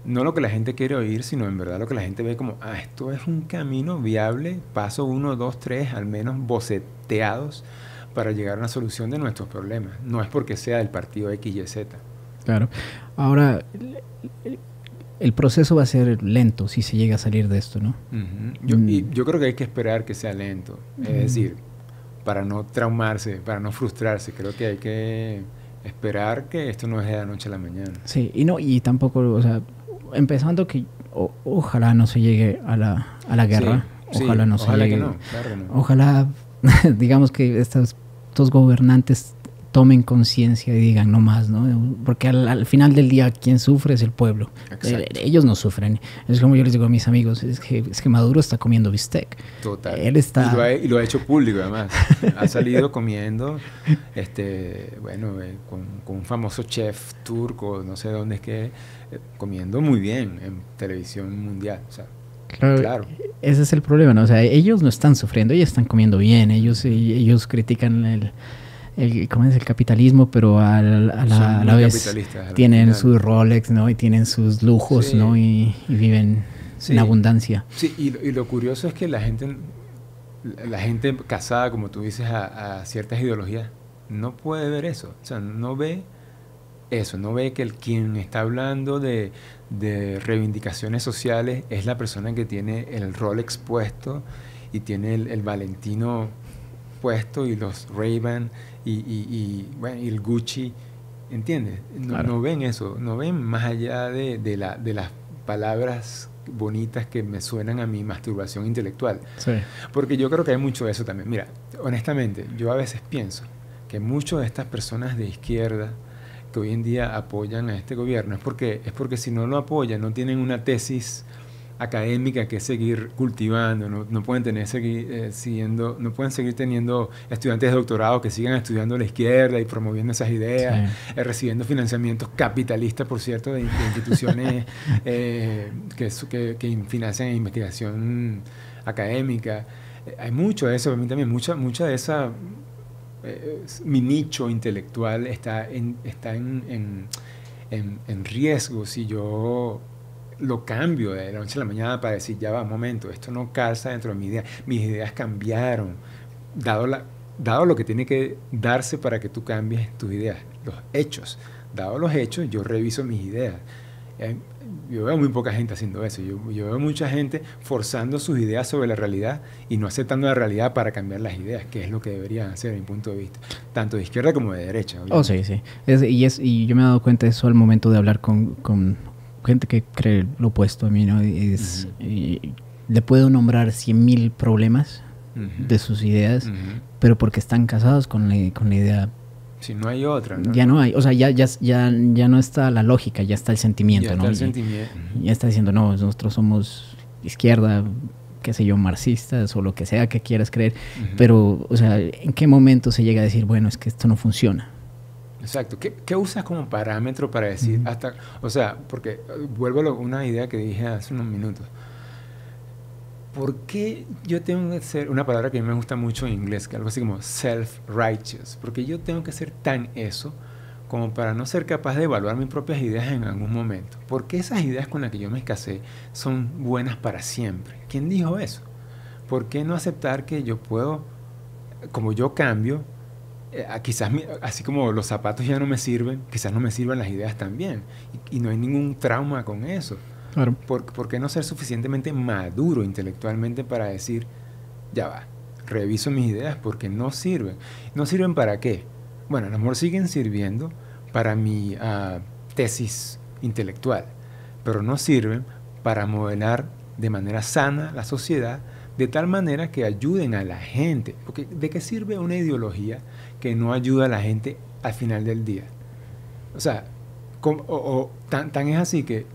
no lo que la gente quiere oír, sino en verdad lo que la gente ve como, esto es un camino viable, paso 1, 2, 3, al menos boceteados para llegar a una solución de nuestros problemas. No es porque sea del partido X, Y, Z. Claro. Ahora, el proceso va a ser lento si se llega a salir de esto, ¿no? Yo creo que hay que esperar que sea lento. Es decir, para no traumarse, para no frustrarse, creo que hay que esperar que esto no es de la noche a la mañana. Sí, y tampoco, o sea, empezando que ojalá no se llegue a la guerra. Sí, ojalá no se llegue. Que no, claro que no. Ojalá, digamos que estos gobernantes tomen conciencia y digan no más, ¿no? Porque al final del día quien sufre es el pueblo. Ellos no sufren. Es como yo les digo a mis amigos, es que Maduro está comiendo bistec. Total. Él está... Y lo ha hecho público además. Ha salido comiendo con un famoso chef turco, no sé dónde es que, comiendo muy bien en televisión mundial. O sea, claro. Ese es el problema, ¿no? O sea, ellos no están sufriendo, ellos están comiendo bien, ellos critican ¿cómo es? El capitalismo, pero a la vez tienen sus Rolex, ¿no? Y tienen sus lujos, sí, ¿no? Y viven en abundancia. Sí, y lo curioso es que la gente casada, como tú dices, a ciertas ideologías, no puede ver eso. O sea, no ve eso, no ve que quien está hablando de reivindicaciones sociales es la persona que tiene el Rolex puesto y tiene el Valentino puesto y los Ray-Ban y el Gucci, ¿entiendes? No ven eso, no ven más allá de las palabras bonitas que me suenan a mi masturbación intelectual. Sí. Porque yo creo que hay mucho de eso también. Mira, honestamente, yo a veces pienso que muchas de estas personas de izquierda que hoy en día apoyan a este gobierno es porque si no lo apoyan, no tienen una tesis académica que seguir cultivando, no pueden no pueden seguir teniendo estudiantes de doctorado que sigan estudiando la izquierda y promoviendo esas ideas, sí, recibiendo financiamientos capitalistas, por cierto, de instituciones que financian investigación académica. Hay mucho de eso, a mí también, mucha de esa mi nicho intelectual está en riesgo si yo lo cambio de la noche a la mañana para decir, ya va, un momento, esto no calza dentro de mi idea. Mis ideas cambiaron, dado lo que tiene que darse para que tú cambies tus ideas, los hechos. Dado los hechos, yo reviso mis ideas. Yo veo muy poca gente haciendo eso. Yo veo mucha gente forzando sus ideas sobre la realidad y no aceptando la realidad para cambiar las ideas, que es lo que deberían hacer, en mi punto de vista, tanto de izquierda como de derecha. Obviamente. Sí. Y yo me he dado cuenta de eso al momento de hablar con gente que cree lo opuesto a mí, ¿no? Y le puedo nombrar 100,000 problemas de sus ideas, pero porque están casados con la idea. Si no hay otra, ¿no? Ya no hay, o sea, ya no está la lógica, ya está el sentimiento, ¿no? Ya está el sentimiento. Ya está diciendo, no, nosotros somos izquierda, qué sé yo, marxistas o lo que sea que quieras creer, pero, o sea, ¿en qué momento se llega a decir, bueno, es que esto no funciona? Exacto. ¿Qué usas como parámetro para decir hasta, o sea, porque vuelvo a una idea que dije hace unos minutos. ¿Por qué yo tengo que ser, una palabra que a mí me gusta mucho en inglés, que algo así como self-righteous? Porque yo tengo que ser tan eso como para no ser capaz de evaluar mis propias ideas en algún momento. Porque esas ideas con las que yo me casé son buenas para siempre. ¿Quién dijo eso? ¿Por qué no aceptar que yo puedo, como yo cambio, quizás así como los zapatos ya no me sirven, quizás no me sirvan las ideas también? Y no hay ningún trauma con eso. Claro. ¿Por qué no ser suficientemente maduro intelectualmente para decir, ya va, reviso mis ideas porque no sirven? ¿No sirven para qué? Bueno, a lo mejor siguen sirviendo para mi tesis intelectual, pero no sirven para modelar de manera sana la sociedad, de tal manera que ayuden a la gente. Porque ¿de qué sirve una ideología que no ayuda a la gente al final del día? O sea, tan es así que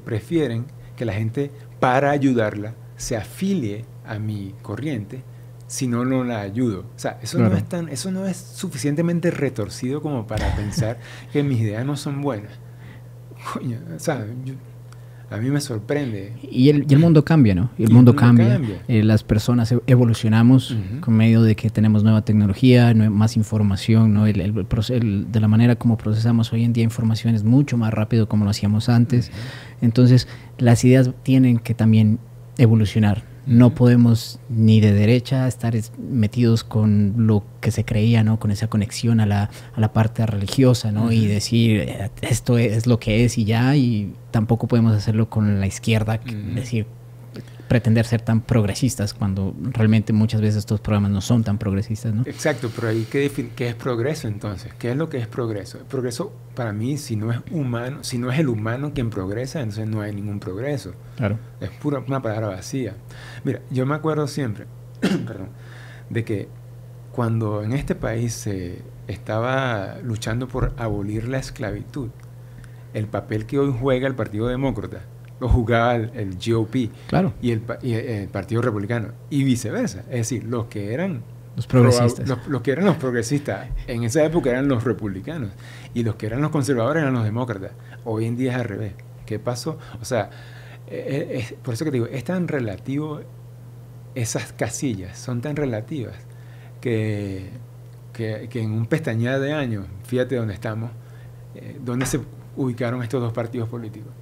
prefieren que la gente, para ayudarla, se afilie a mi corriente, si no la ayudo. O sea, eso, claro, eso no es suficientemente retorcido como para pensar que mis ideas no son buenas. Coño, o sea, a mí me sorprende. Y el mundo cambia, ¿no? El mundo cambia. Las personas evolucionamos con medio de que tenemos nueva tecnología, más información, ¿no? De la manera como procesamos hoy en día información es mucho más rápido como lo hacíamos antes. Entonces, las ideas tienen que también evolucionar. No podemos ni de derecha estar metidos con lo que se creía, ¿no? Con esa conexión a la parte religiosa, ¿no? Y decir, esto es lo que es y ya, y tampoco podemos hacerlo con la izquierda, decir, pretender ser tan progresistas cuando realmente muchas veces estos programas no son tan progresistas, ¿no? Exacto, pero ahí ¿qué es progreso entonces? ¿Qué es lo que es progreso? El progreso, para mí, si no es humano, si no es el humano quien progresa, entonces no hay ningún progreso. Claro. Es una palabra vacía. Mira, yo me acuerdo siempre, perdón, de que cuando en este país estaba luchando por abolir la esclavitud. El papel que hoy juega el Partido Demócrata lo jugaba el GOP, claro, y el Partido Republicano, y viceversa. Es decir, los que eran los progresistas. Los que eran los progresistas en esa época eran los republicanos, y los que eran los conservadores eran los demócratas. Hoy en día es al revés. ¿Qué pasó? O sea, por eso que te digo, es tan relativo, esas casillas son tan relativas que en un pestañear de años, fíjate dónde estamos, dónde se ubicaron estos dos partidos políticos.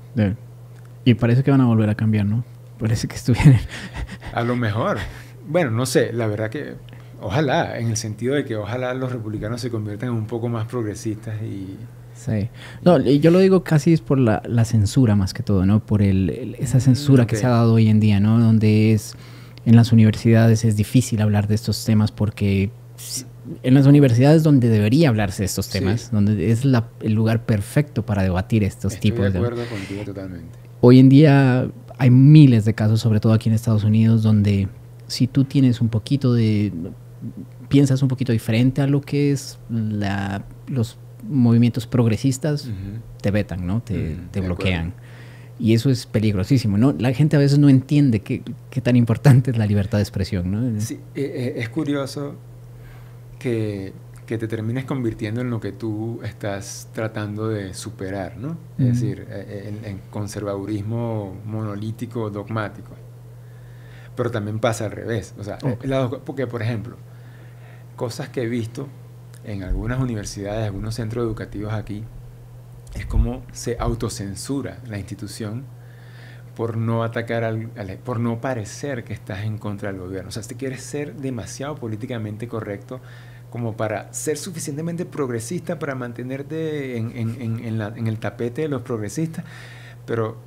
Y parece que van a volver a cambiar, ¿no? Parece que estuvieran... A lo mejor. Bueno, no sé, la verdad que ojalá, en el sentido de que ojalá los republicanos se conviertan en un poco más progresistas y... Sí. No, yo lo digo casi es por la censura más que todo, ¿no? Por esa censura que se ha dado hoy en día, ¿no? Donde en las universidades es difícil hablar de estos temas porque en las universidades donde debería hablarse de estos temas, donde es el lugar perfecto para debatir estos tipos de... Estoy de acuerdo contigo totalmente. Hoy en día hay miles de casos, sobre todo aquí en Estados Unidos, donde si tú tienes un poquito piensas un poquito diferente a lo que es los movimientos progresistas, te vetan, ¿no? Te bloquean. Y eso es peligrosísimo, ¿no? La gente a veces no entiende qué tan importante es la libertad de expresión, ¿no? Sí, es curioso que te termines convirtiendo en lo que tú estás tratando de superar, ¿no? Es decir, en conservadurismo monolítico, dogmático. Pero también pasa al revés. O sea, porque, por ejemplo, cosas que he visto en algunas universidades, algunos centros educativos aquí, es como se autocensura la institución por no atacar por no parecer que estás en contra del gobierno. O sea, si quieres ser demasiado políticamente correcto como para ser suficientemente progresista para mantenerte en el tapete de los progresistas, pero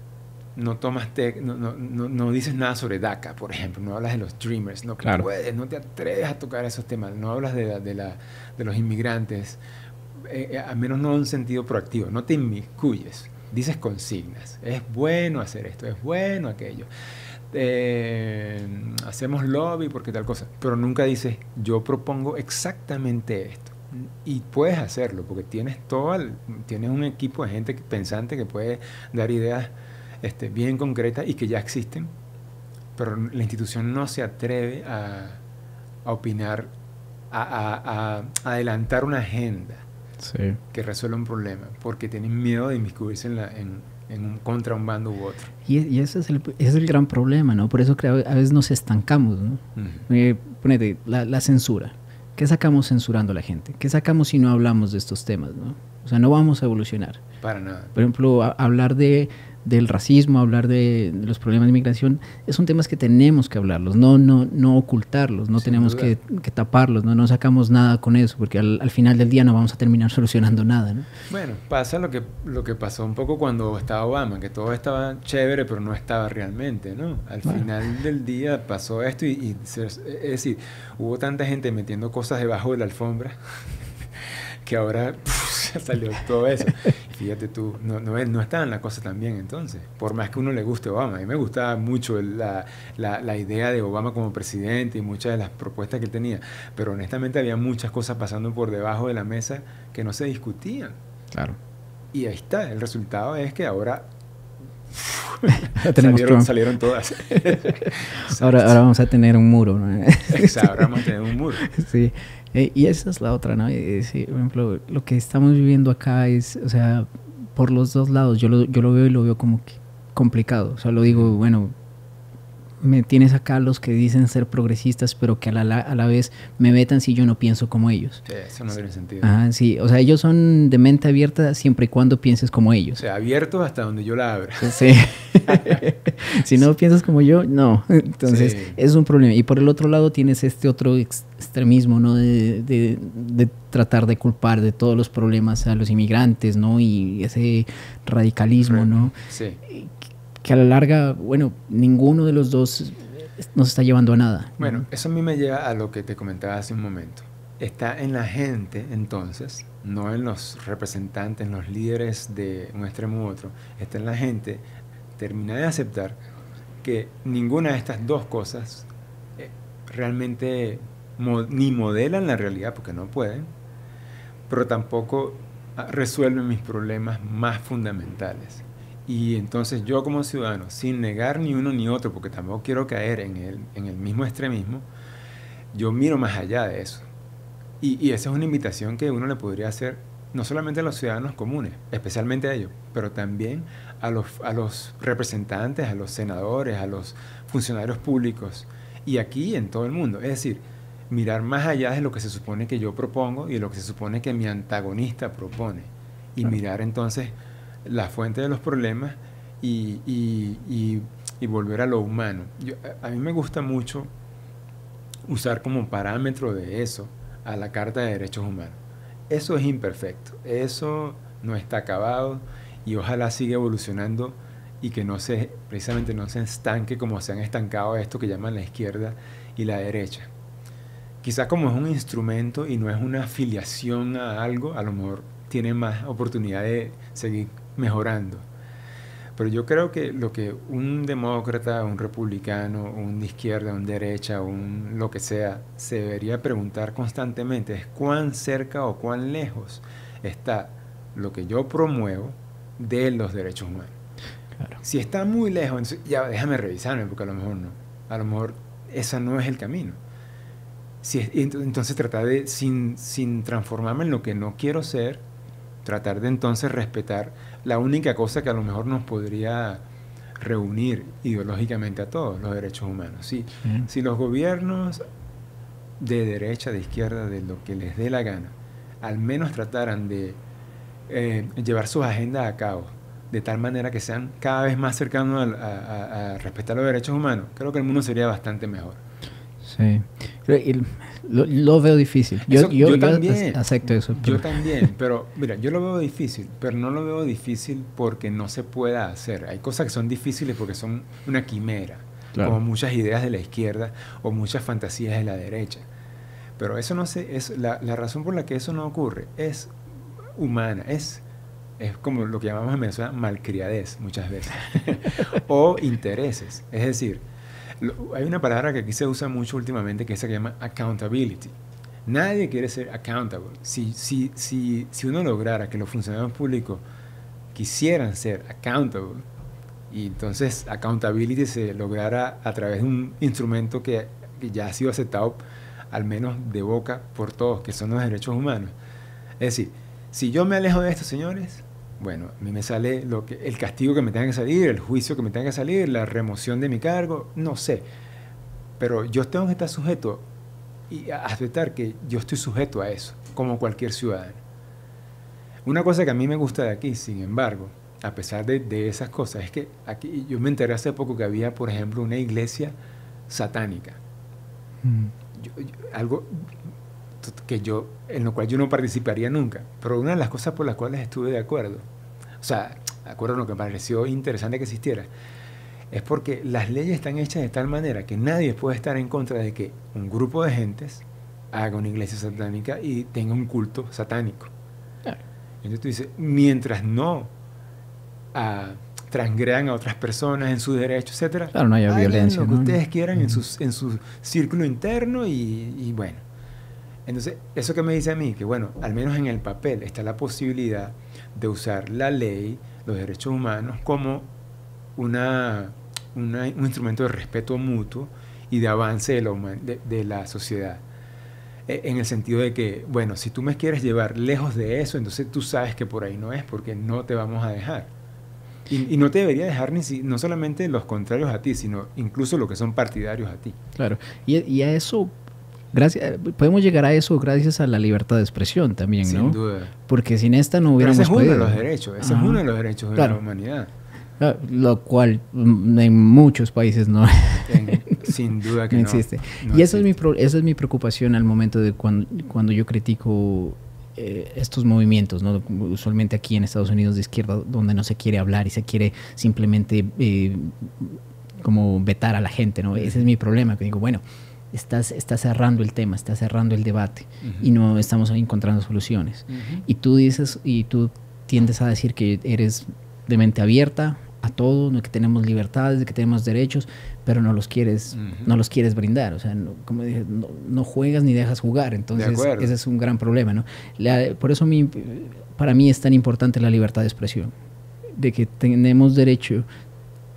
no no dices nada sobre DACA, por ejemplo, no hablas de los Dreamers, no puedes, no te atreves a tocar esos temas, no hablas de los inmigrantes, al menos no en un sentido proactivo, no te inmiscuyes, dices consignas, es bueno hacer esto, es bueno aquello. Hacemos lobby porque tal cosa, pero nunca dices yo propongo exactamente esto, y puedes hacerlo porque tienes un equipo de gente pensante que puede dar ideas bien concretas y que ya existen, pero la institución no se atreve a opinar, a adelantar una agenda que resuelva un problema porque tienen miedo de inmiscuirse contra un bando u otro. Y ese es el gran problema, ¿no? Por eso creo que a veces nos estancamos, ¿no? Ponete, la censura. ¿Qué sacamos censurando a la gente? ¿Qué sacamos si no hablamos de estos temas, ¿no? O sea, no vamos a evolucionar. Para nada. Por ejemplo, hablar del racismo, hablar de los problemas de inmigración, son temas que tenemos que hablarlos, no ocultarlos, no tenemos que taparlos, no sacamos nada con eso, porque al final del día no vamos a terminar solucionando nada, ¿no? Bueno, pasa lo que pasó un poco cuando estaba Obama, que todo estaba chévere, pero no estaba realmente, ¿no? Al final del día pasó esto es decir, hubo tanta gente metiendo cosas debajo de la alfombra que ahora salió todo eso. Fíjate tú, no estaban las cosas tan bien entonces. Por más que uno le guste Obama. A mí me gustaba mucho la idea de Obama como presidente y muchas de las propuestas que él tenía. Pero honestamente había muchas cosas pasando por debajo de la mesa que no se discutían. Claro. Y ahí está. El resultado es que ahora salieron todas. ahora vamos a tener un muro, ¿no? Exacto, ahora vamos a tener un muro. Sí. Y esa es la otra, ¿no? Sí, por ejemplo, lo que estamos viviendo acá es, o sea, por los dos lados. Yo lo veo y lo veo como que complicado. O sea, lo digo, bueno, me tienes acá los que dicen ser progresistas, pero que a la vez me vetan si yo no pienso como ellos. Sí, eso no tiene sentido. Ajá, sí. O sea, ellos son de mente abierta siempre y cuando pienses como ellos. O sea, abierto hasta donde yo la abra. Sí. Si no piensas como yo, no. Entonces, es un problema. Y por el otro lado tienes este otro extremismo, ¿no? De tratar de culpar de todos los problemas a los inmigrantes, ¿no? Y ese radicalismo, ¿no? Sí. Que a la larga, bueno, ninguno de los dos nos está llevando a nada. Bueno, eso a mí me lleva a lo que te comentaba hace un momento. Está en la gente, entonces, no en los representantes, en los líderes de un extremo u otro, está en la gente terminar de aceptar que ninguna de estas dos cosas realmente ni modelan la realidad, porque no pueden, pero tampoco resuelven mis problemas más fundamentales. Y entonces yo como ciudadano, sin negar ni uno ni otro, porque tampoco quiero caer en el mismo extremismo, yo miro más allá de eso. Y esa es una invitación que uno le podría hacer no solamente a los ciudadanos comunes, especialmente a ellos, pero también a los representantes, a los senadores, a los funcionarios públicos, y aquí en todo el mundo. Es decir, mirar más allá de lo que se supone que yo propongo y de lo que se supone que mi antagonista propone, y mirar entonces la fuente de los problemas y volver a lo humano. A mí me gusta mucho usar como parámetro de eso a la Carta de Derechos Humanos. Eso es imperfecto, eso no está acabado y ojalá siga evolucionando y que precisamente no se estanque como se han estancado esto que llaman la izquierda y la derecha. Quizás como es un instrumento y no es una afiliación a algo, a lo mejor tiene más oportunidad de seguir mejorando. Pero yo creo que lo que un demócrata, un republicano, un de izquierda, un de derecha, lo que sea, se debería preguntar constantemente es cuán cerca o cuán lejos está lo que yo promuevo de los derechos humanos. Claro. Si está muy lejos, entonces ya déjame revisarme, porque a lo mejor no. A lo mejor ese no es el camino. Entonces tratar de, sin transformarme en lo que no quiero ser, tratar de entonces respetar la única cosa que a lo mejor nos podría reunir ideológicamente a todos, los derechos humanos. Si los gobiernos de derecha, de izquierda, de lo que les dé la gana, al menos trataran de llevar sus agendas a cabo de tal manera que sean cada vez más cercanos a respetar los derechos humanos, creo que el mundo sería bastante mejor. Sí, lo veo difícil. Yo también acepto eso. Yo también, pero mira, yo lo veo difícil, pero no lo veo difícil porque no se pueda hacer. Hay cosas que son difíciles porque son una quimera, claro, como muchas ideas de la izquierda o muchas fantasías de la derecha. Pero eso no la razón por la que eso no ocurre es humana, es como lo que llamamos en Venezuela malcriadez muchas veces, o intereses. Es decir, hay una palabra que aquí se usa mucho últimamente que es la que llama accountability. Nadie quiere ser accountable. Si uno lograra que los funcionarios públicos quisieran ser accountable, y entonces accountability se lograra a través de un instrumento que ya ha sido aceptado al menos de boca por todos, que son los derechos humanos. Es decir, si yo me alejo de estos señores, bueno, a mí me sale el castigo que me tenga que salir, el juicio que me tenga que salir, la remoción de mi cargo, no sé. Pero yo tengo que estar sujeto y aceptar que yo estoy sujeto a eso, como cualquier ciudadano. Una cosa que a mí me gusta de aquí, sin embargo, a pesar de esas cosas, es que aquí yo me enteré hace poco que había, por ejemplo, una iglesia satánica. Algo en lo cual yo no participaría nunca, pero una de las cosas por las cuales estuve de acuerdo, o sea, de acuerdo a lo que me pareció interesante que existiera, es porque las leyes están hechas de tal manera que nadie puede estar en contra de que un grupo de gentes haga una iglesia satánica y tenga un culto satánico. Claro. Entonces tú dices, mientras no transgredan a otras personas en sus derechos, etcétera, claro, no haya violencia, lo que ustedes quieran en su círculo interno y bueno. Entonces, eso que me dice a mí, que bueno, al menos en el papel está la posibilidad de usar la ley, los derechos humanos, como un instrumento de respeto mutuo y de avance de la sociedad. En el sentido de que, bueno, si tú me quieres llevar lejos de eso, entonces tú sabes que por ahí no es, porque no te vamos a dejar. Y no te debería dejar no solamente los contrarios a ti, sino incluso los que son partidarios a ti. Claro, y a eso... podemos llegar a eso gracias a la libertad de expresión también, ¿no? Sin duda. Porque sin esta no hubiéramos podido. Ese es uno de los derechos, ese es uno de los derechos de la humanidad. Lo cual en muchos países no, sin duda que no existe. Y esa es mi preocupación al momento de cuando yo critico estos movimientos, ¿no? Usualmente aquí en Estados Unidos de izquierda, donde no se quiere hablar y se quiere simplemente como vetar a la gente, ¿no? Ese es mi problema, que digo, bueno, estás cerrando el tema, estás cerrando el debate y no estamos encontrando soluciones. Y tú tiendes a decir que eres de mente abierta a todo, de que tenemos libertades, de que tenemos derechos, pero no los quieres, no los quieres brindar. O sea, no, como dije, no juegas ni dejas jugar. Entonces, ese es un gran problema, ¿no? Por eso para mí es tan importante la libertad de expresión, de que tenemos derecho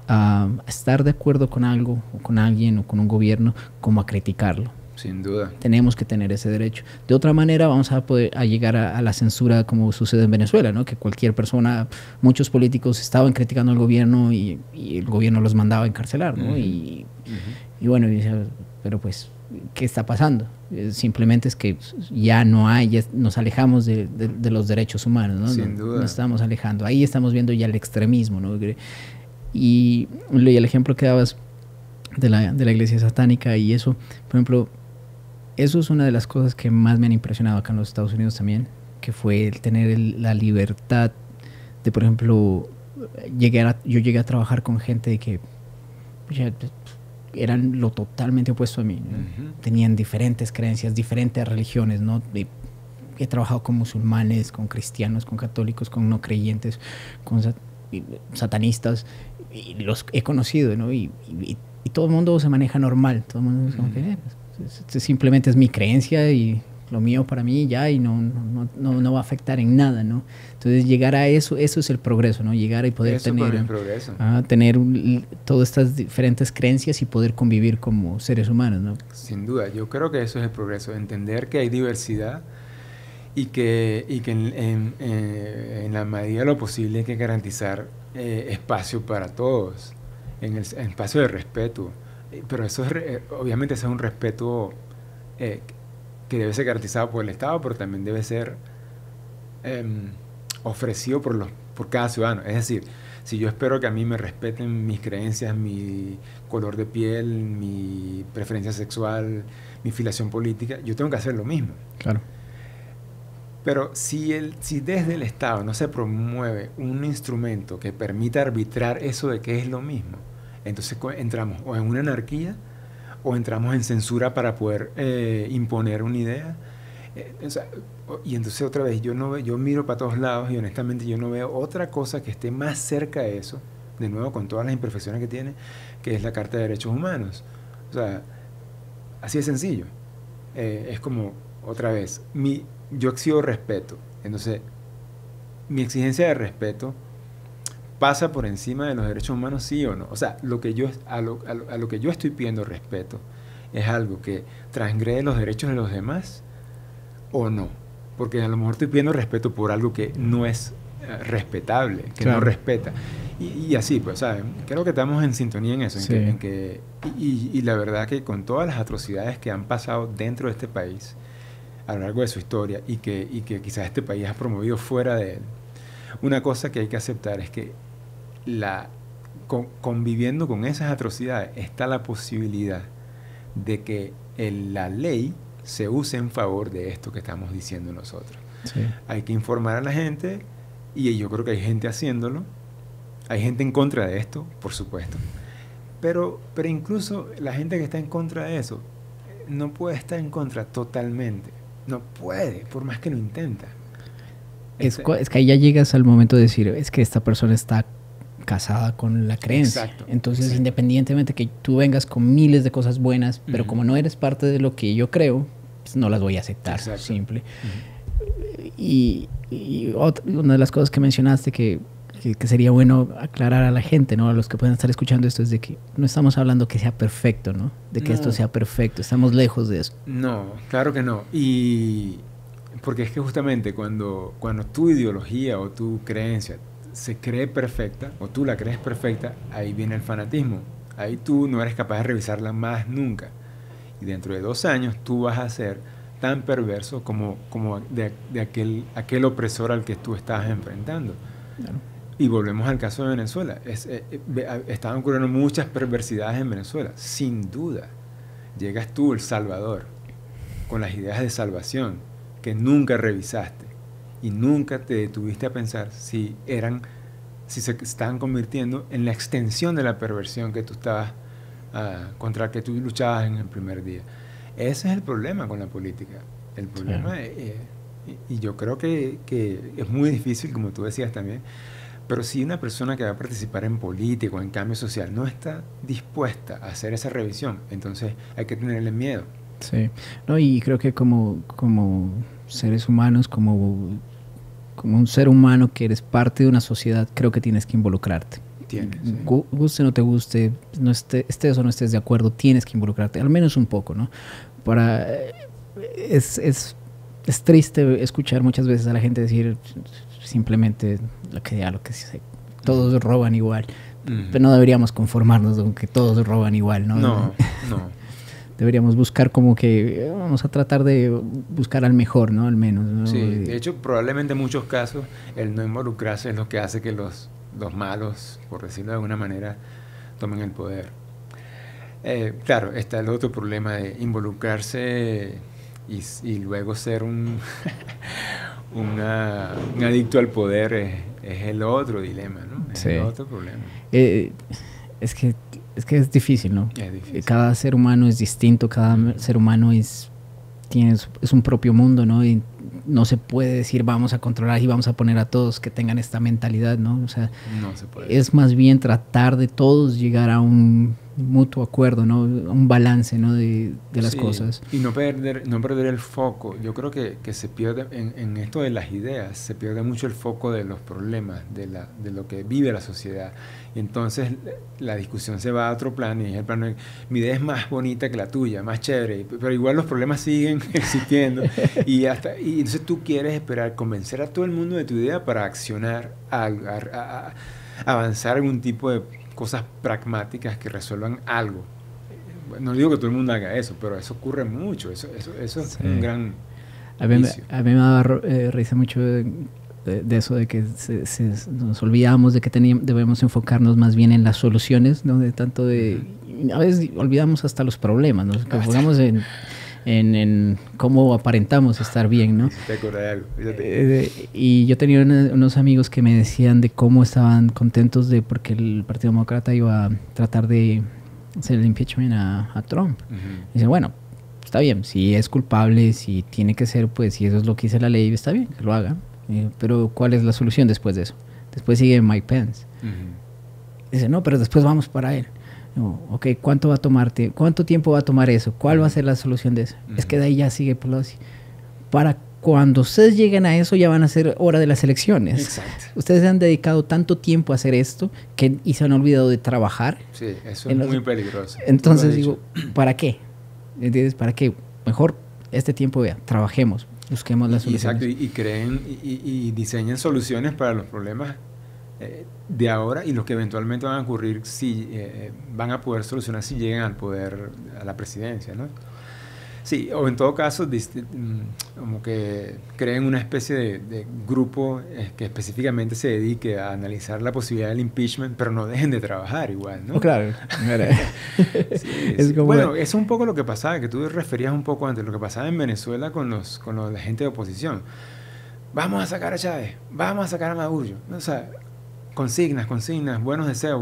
a estar de acuerdo con algo, o con alguien, o con un gobierno, como a criticarlo. Sin duda. Tenemos que tener ese derecho. De otra manera vamos a poder llegar a la censura como sucede en Venezuela, ¿no? Que cualquier persona, muchos políticos estaban criticando al gobierno y el gobierno los mandaba a encarcelar, ¿no? Y bueno, pero pues, ¿qué está pasando? Simplemente es que ya no hay, ya nos alejamos de los derechos humanos, ¿no? Sin duda. Nos estamos alejando. Ahí estamos viendo ya el extremismo, ¿no? Y el ejemplo que dabas de la iglesia satánica y eso, por ejemplo, eso es una de las cosas que más me han impresionado acá en los Estados Unidos también, que fue el tener la libertad de, por ejemplo, yo llegué a trabajar con gente que ya, eran lo totalmente opuesto a mí, ¿no? Tenían diferentes creencias, diferentes religiones, ¿no? He trabajado con musulmanes, con cristianos, con católicos, con no creyentes, con satanistas, y los he conocido, ¿no? Y todo el mundo se maneja normal, todo el mundo es como que simplemente es mi creencia y lo mío para mí ya, y no va a afectar en nada, ¿no? Entonces llegar a eso es el progreso, ¿no? Llegar y poder tener todas estas diferentes creencias y poder convivir como seres humanos, ¿no? Sin duda, yo creo que eso es el progreso, entender que hay diversidad y que en la medida de lo posible hay que garantizar espacio para todos, en el espacio de respeto. Pero eso obviamente ese es un respeto que debe ser garantizado por el Estado, pero también debe ser ofrecido por cada ciudadano. Es decir, si yo espero que a mí me respeten mis creencias, mi color de piel, mi preferencia sexual, mi filiación política, yo tengo que hacer lo mismo. Claro. Pero si desde el Estado no se promueve un instrumento que permita arbitrar eso de que es lo mismo, entonces entramos o en una anarquía o entramos en censura para poder imponer una idea. Y entonces otra vez yo miro para todos lados y honestamente yo no veo otra cosa que esté más cerca de eso, de nuevo con todas las imperfecciones que tiene, que es la Carta de Derechos Humanos. O sea, así de sencillo. Es como, otra vez, yo exijo respeto. Entonces, mi exigencia de respeto pasa por encima de los derechos humanos, sí o no. O sea, a lo que yo estoy pidiendo respeto es algo que transgrede los derechos de los demás o no. Porque a lo mejor estoy pidiendo respeto por algo que no es respetable, que no respeta. Y así, pues, ¿sabes? Creo que estamos en sintonía en eso. Y la verdad que con todas las atrocidades que han pasado dentro de este país a lo largo de su historia y que quizás este país ha promovido fuera de él, una cosa que hay que aceptar es que conviviendo con esas atrocidades está la posibilidad de que la ley se use en favor de esto que estamos diciendo nosotros. Sí. Hay que informar a la gente y yo creo que hay gente haciéndolo. Hay gente en contra de esto, por supuesto. Pero incluso la gente que está en contra de eso no puede estar en contra totalmente. No puede, por más que lo intenta. Es que ahí ya llegas al momento de decir, es que esta persona está casada con la creencia. Exacto. Entonces, independientemente que tú vengas con miles de cosas buenas, pero como no eres parte de lo que yo creo, pues no las voy a aceptar. Exacto. Simple. Y una de las cosas que mencionaste que sería bueno aclarar a la gente, ¿no? A los que pueden estar escuchando esto, es de que no estamos hablando que sea perfecto, ¿no? De que esto sea perfecto. Estamos lejos de eso. No, claro que no. Y porque es que justamente cuando tu ideología o tu creencia se cree perfecta, o tú la crees perfecta, ahí viene el fanatismo. Ahí tú no eres capaz de revisarla más nunca. Y dentro de 2 años tú vas a ser tan perverso como de aquel opresor al que tú estabas enfrentando. Claro. Y volvemos al caso de Venezuela. Estaban ocurriendo muchas perversidades en Venezuela, sin duda. Llegas tú, El Salvador, con las ideas de salvación que nunca revisaste y nunca te detuviste a pensar si se estaban convirtiendo en la extensión de la perversión que tú estabas contra la que tú luchabas en el primer día. Ese es el problema con la política. El problema y yo creo que es muy difícil, como tú decías también, Pero si una persona que va a participar en política o en cambio social no está dispuesta a hacer esa revisión, entonces hay que tenerle miedo. Sí, no, y creo que como seres humanos, como un ser humano que eres parte de una sociedad, creo que tienes que involucrarte. Sí. Guste o no te guste, no estés o no estés de acuerdo, tienes que involucrarte, al menos un poco, ¿no? Es triste escuchar muchas veces a la gente decir simplemente lo que sea, todos roban igual, pero no deberíamos conformarnos con que todos roban igual, ¿no? No. Deberíamos buscar como que vamos a tratar de buscar al mejor, ¿no? Al menos, ¿no? Sí, de hecho, probablemente en muchos casos el no involucrarse es lo que hace que los malos, por decirlo de alguna manera, tomen el poder. Claro, está el otro problema de involucrarse y luego ser un adicto al poder es el otro dilema, ¿no? Es el otro problema. Es que es difícil, ¿no? Es difícil. Cada ser humano es distinto, cada ser humano es un propio mundo, ¿no? Y no se puede decir vamos a controlar y vamos a poner a todos que tengan esta mentalidad, ¿no? O sea, no se puede. Es más bien tratar de todos llegar a un mutuo acuerdo, ¿no? Un balance, ¿no? de las cosas. Y no perder el foco. Yo creo que se pierde en esto de las ideas, se pierde mucho el foco de los problemas, de lo que vive la sociedad. Y entonces la discusión se va a otro plano y es el plano de, mi idea es más bonita que la tuya, más chévere, pero igual los problemas siguen existiendo y entonces tú quieres esperar convencer a todo el mundo de tu idea para accionar, a avanzar algún tipo de cosas pragmáticas que resuelvan algo. No digo que todo el mundo haga eso, pero eso ocurre mucho, eso es un gran vicio. A mí me daba risa mucho de eso, de que nos olvidamos de que debemos enfocarnos más bien en las soluciones, ¿no? De tanto a veces olvidamos hasta los problemas, ¿no? Que enfocamos en cómo aparentamos estar bien, ¿no? ¿Te acuerdas de algo? Y yo tenía unos amigos que me decían de cómo estaban contentos porque el Partido Demócrata iba a tratar de hacer el impeachment a Trump. Y dicen, bueno, está bien, si es culpable, si tiene que ser, pues si eso es lo que dice la ley, está bien, que lo haga. Pero ¿cuál es la solución después de eso? Después sigue Mike Pence. Dice, no, pero después vamos para él. No, ok, ¿cuánto tiempo va a tomar eso? ¿Cuál va a ser la solución de eso? Es que de ahí ya sigue Pelosi. Para cuando ustedes lleguen a eso ya van a ser hora de las elecciones. Exacto. Ustedes se han dedicado tanto tiempo a hacer esto y se han olvidado de trabajar. Sí, eso es muy peligroso. Entonces digo, ¿para qué? ¿Entiendes? ¿Para qué? Mejor este tiempo, trabajemos, busquemos las soluciones. Exacto, y creen y diseñen soluciones para los problemas de ahora y los que eventualmente van a ocurrir si van a poder solucionar si llegan al poder, a la presidencia, ¿no? Sí, o en todo caso como que creen una especie de grupo que específicamente se dedique a analizar la posibilidad del impeachment, pero no dejen de trabajar igual, ¿no? Oh, claro. Sí. Bueno, eso es un poco lo que pasaba, que tú referías un poco antes, lo que pasaba en Venezuela con la gente de oposición. Vamos a sacar a Chávez, vamos a sacar a Maduro. O sea, consignas, buenos deseos,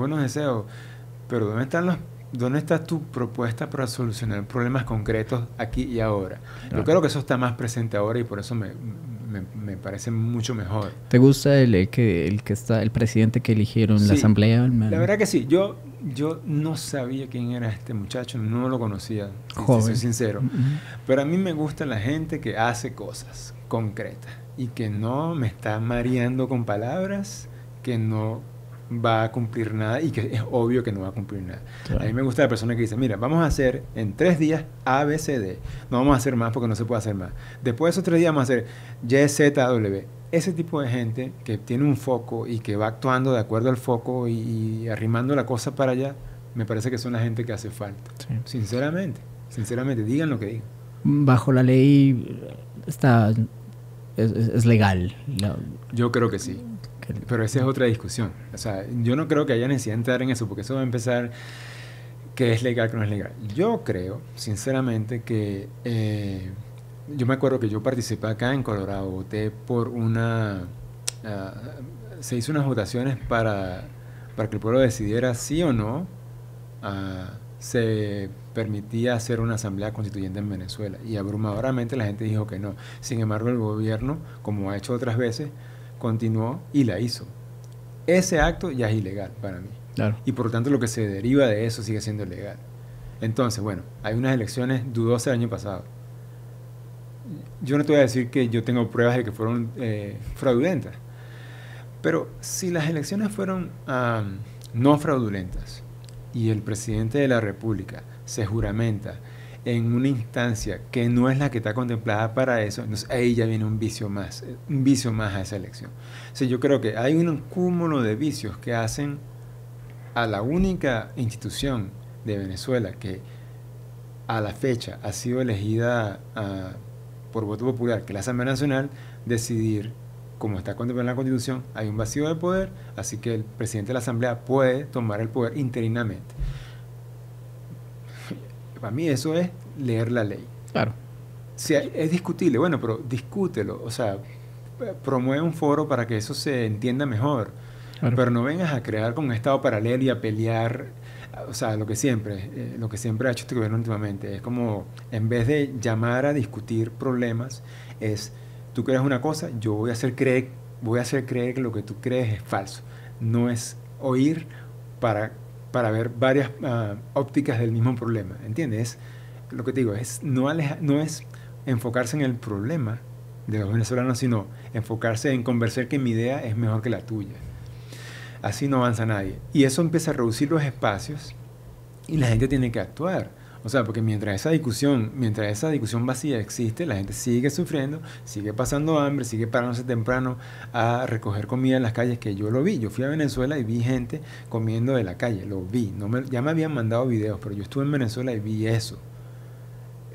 pero ¿dónde está tu propuesta para solucionar problemas concretos aquí y ahora? Claro. Yo creo que eso está más presente ahora y por eso me parece mucho mejor. ¿Te gusta el presidente que eligieron en la asamblea? La verdad que sí. Yo no sabía quién era este muchacho, no lo conocía, joven, si soy sincero. Pero a mí me gusta la gente que hace cosas concretas y que no me está mareando con palabras, que no va a cumplir nada y que es obvio que no va a cumplir nada. Claro. A mí me gusta la persona que dice, mira, vamos a hacer en 3 días A, B, C, D. No vamos a hacer más porque no se puede hacer más. Después de esos 3 días vamos a hacer Y, Z, W. Ese tipo de gente que tiene un foco y que va actuando de acuerdo al foco y arrimando la cosa para allá, me parece que son la gente que hace falta. Sí. Sinceramente, digan lo que digan. Bajo la ley es legal. Yo creo que sí. Pero esa es otra discusión. O sea, yo no creo que haya necesidad de entrar en eso, porque eso va a empezar que es legal, que no es legal. Yo creo, sinceramente, que yo me acuerdo que yo participé acá en Colorado, voté por se hizo unas votaciones para que el pueblo decidiera sí o no se permitía hacer una asamblea constituyente en Venezuela. Y abrumadoramente la gente dijo que no. Sin embargo, el gobierno, como ha hecho otras veces, continuó y la hizo. ese acto ya es ilegal para mí. Claro. Y por lo tanto lo que se deriva de eso sigue siendo ilegal. Entonces, bueno, hay unas elecciones dudosas el año pasado. Yo no te voy a decir que yo tengo pruebas de que fueron fraudulentas, pero si las elecciones fueron no fraudulentas y el presidente de la República se juramenta en una instancia que no es la que está contemplada para eso, entonces ahí ya viene un vicio más a esa elección. O sea, yo creo que hay un cúmulo de vicios que hacen a la única institución de Venezuela que a la fecha ha sido elegida por voto popular, que es la Asamblea Nacional, decidir, como está contemplado en la Constitución, hay un vacío de poder, así que el presidente de la Asamblea puede tomar el poder interinamente. Para mí eso es leer la ley. Claro. Si es discutible, bueno, pero discútelo, o sea, promueve un foro para que eso se entienda mejor. Claro. Pero no vengas a crear como un estado paralelo y a pelear, o sea, lo que siempre ha hecho este gobierno últimamente. Es como, en vez de llamar a discutir problemas, es, tú crees una cosa, yo voy a hacer creer que lo que tú crees es falso. No es oír para ver varias ópticas del mismo problema, ¿entiendes? Lo que te digo es no es enfocarse en el problema de los venezolanos, sino enfocarse en convencer que mi idea es mejor que la tuya. Así no avanza nadie. Y eso empieza a reducir los espacios y la gente tiene que actuar. O sea, porque mientras esa discusión vacía existe, la gente sigue sufriendo, sigue pasando hambre, sigue parándose temprano a recoger comida en las calles, que yo lo vi. Yo fui a Venezuela y vi gente comiendo de la calle, lo vi. Ya me habían mandado videos, pero yo estuve en Venezuela y vi eso.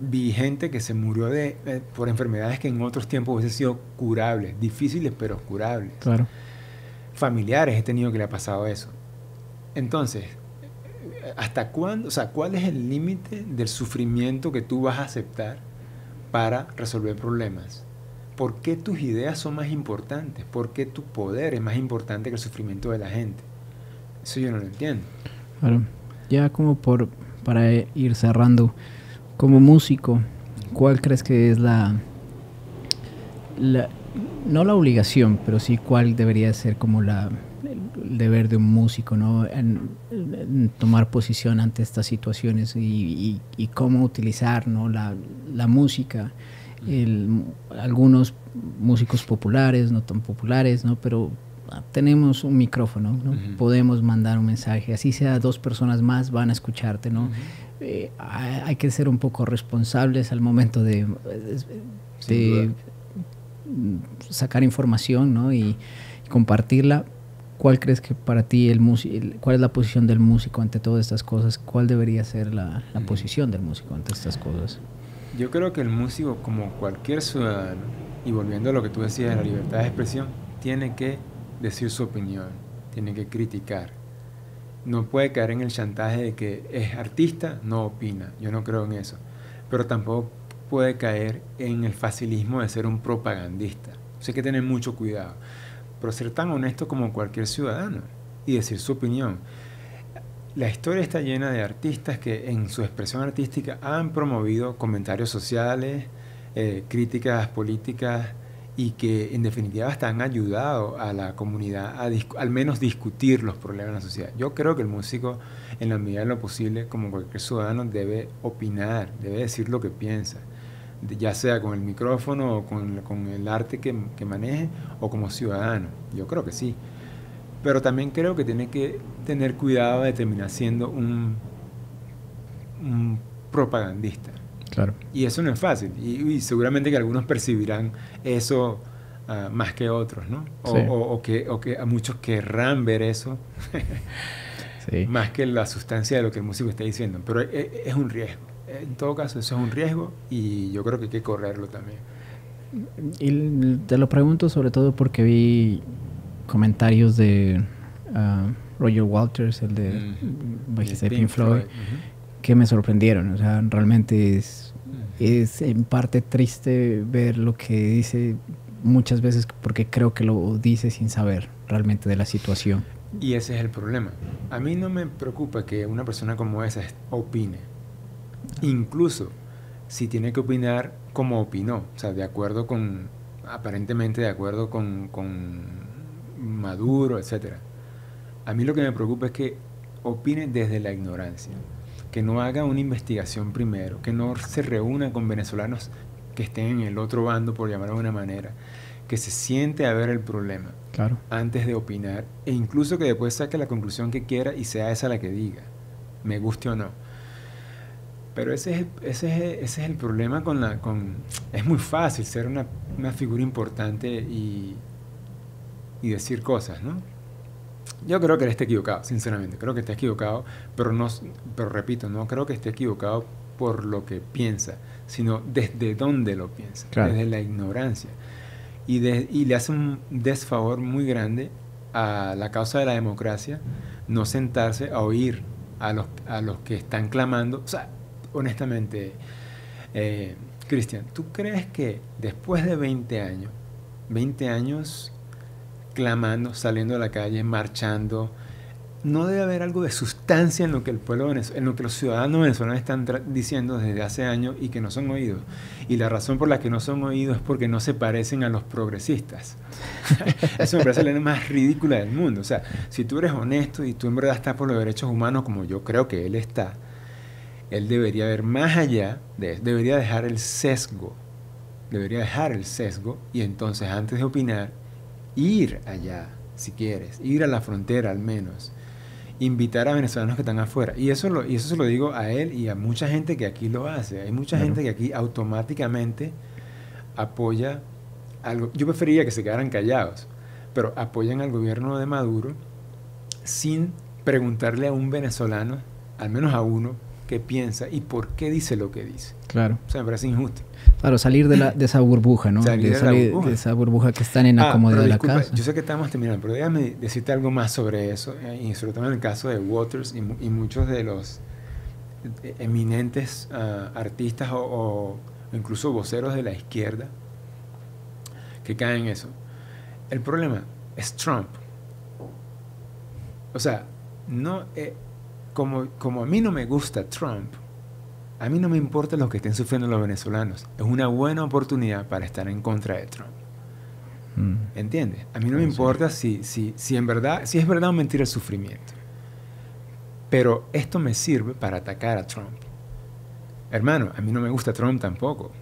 Vi gente que se murió por enfermedades que en otros tiempos hubiesen sido curables, difíciles pero curables. Claro. Familiares he tenido que le ha pasado eso. Entonces, ¿hasta cuándo? O sea, ¿cuál es el límite del sufrimiento que tú vas a aceptar para resolver problemas? ¿Por qué tus ideas son más importantes? ¿Por qué tu poder es más importante que el sufrimiento de la gente? Eso yo no lo entiendo. Claro. Ya como para ir cerrando, como músico, ¿cuál crees que es no la obligación, pero sí cuál debería ser como el deber de un músico, ¿no? En tomar posición ante estas situaciones y cómo utilizar, ¿no? la música? Algunos músicos populares, no tan populares, ¿no? Pero tenemos un micrófono, ¿no? Uh-huh. Podemos mandar un mensaje, así sea 2 personas más van a escucharte, ¿no? Uh-huh. Hay que ser un poco responsables al momento de sacar información, ¿no? y compartirla. ¿Cuál crees que para ti cuál es la posición del músico ante todas estas cosas? ¿Cuál debería ser la posición del músico ante estas cosas? Yo creo que el músico, como cualquier ciudadano, y volviendo a lo que tú decías de la libertad de expresión, tiene que decir su opinión, tiene que criticar. No puede caer en el chantaje de que es artista, no opina. Yo no creo en eso. Pero tampoco puede caer en el facilismo de ser un propagandista. O sea, hay que tener mucho cuidado. Pero ser tan honesto como cualquier ciudadano y decir su opinión. La historia está llena de artistas que en su expresión artística han promovido comentarios sociales, críticas políticas, y que en definitiva hasta han ayudado a la comunidad a al menos discutir los problemas de la sociedad. Yo creo que el músico, en la medida de lo posible, como cualquier ciudadano, debe opinar, debe decir lo que piensa, ya sea con el micrófono o con el arte que maneje, o como ciudadano. Yo creo que sí. Pero también creo que tiene que tener cuidado de terminar siendo un propagandista. Claro. Y eso no es fácil. Y seguramente que algunos percibirán eso más que otros, ¿no? Sí. O que a muchos querrán ver eso sí. más que la sustancia de lo que el músico está diciendo. Pero es un riesgo. En todo caso, eso es un riesgo y yo creo que hay que correrlo también. Y te lo pregunto sobre todo porque vi comentarios de Roger Waters, el de Pink Floyd, que me sorprendieron. O sea, realmente es en parte triste ver lo que dice muchas veces, porque creo que lo dice sin saber realmente de la situación. Y ese es el problema. A mí no me preocupa que una persona como esa opine. Incluso si tiene que opinar como opinó, o sea, aparentemente de acuerdo con Maduro, etcétera. A mí lo que me preocupa es que opine desde la ignorancia, que no haga una investigación primero, que no se reúna con venezolanos que estén en el otro bando, por llamarlo de una manera, que se siente a ver el problema antes de opinar, e incluso que después saque la conclusión que quiera y sea esa la que diga, me guste o no. Pero ese es el problema es muy fácil ser una figura importante y decir cosas, ¿no? Yo creo que él está equivocado, sinceramente. Creo que está equivocado, pero repito, no creo que esté equivocado por lo que piensa, sino desde dónde lo piensa, desde la ignorancia. Y le hace un desfavor muy grande a la causa de la democracia no sentarse a oír a los que están clamando. O sea, honestamente, Cristian, ¿tú crees que después de 20 años clamando, saliendo a la calle, marchando, no debe haber algo de sustancia en lo que el pueblo en lo que los ciudadanos venezolanos están diciendo desde hace años y que no son oídos? Y la razón por la que no son oídos es porque no se parecen a los progresistas. Eso me parece la más ridícula del mundo. O sea, si tú eres honesto y tú en verdad estás por los derechos humanos, como yo creo que él está, él debería ver más allá, debería dejar el sesgo y entonces antes de opinar, ir allá, si quieres, ir a la frontera al menos, invitar a venezolanos que están afuera. Y eso se lo digo a él y a mucha gente que aquí lo hace. Hay mucha gente que aquí automáticamente apoya algo. Yo preferiría que se quedaran callados, pero apoyan al gobierno de Maduro sin preguntarle a un venezolano, al menos a uno, qué piensa y por qué dice lo que dice. Claro. O sea, me parece injusto. Claro, salir de esa burbuja, ¿no? De esa burbuja que están en la comodidad de la casa. Yo sé que estamos terminando, pero déjame decirte algo más sobre eso, y sobre todo en el caso de Waters y muchos de los eminentes artistas o incluso voceros de la izquierda que caen en eso. El problema es Trump. O sea, no, como a mí no me gusta Trump, a mí no me importa lo que estén sufriendo los venezolanos. Es una buena oportunidad para estar en contra de Trump. ¿Entiendes? A mí no me importa si es verdad o mentira el sufrimiento. Pero esto me sirve para atacar a Trump. Hermano, a mí no me gusta Trump tampoco.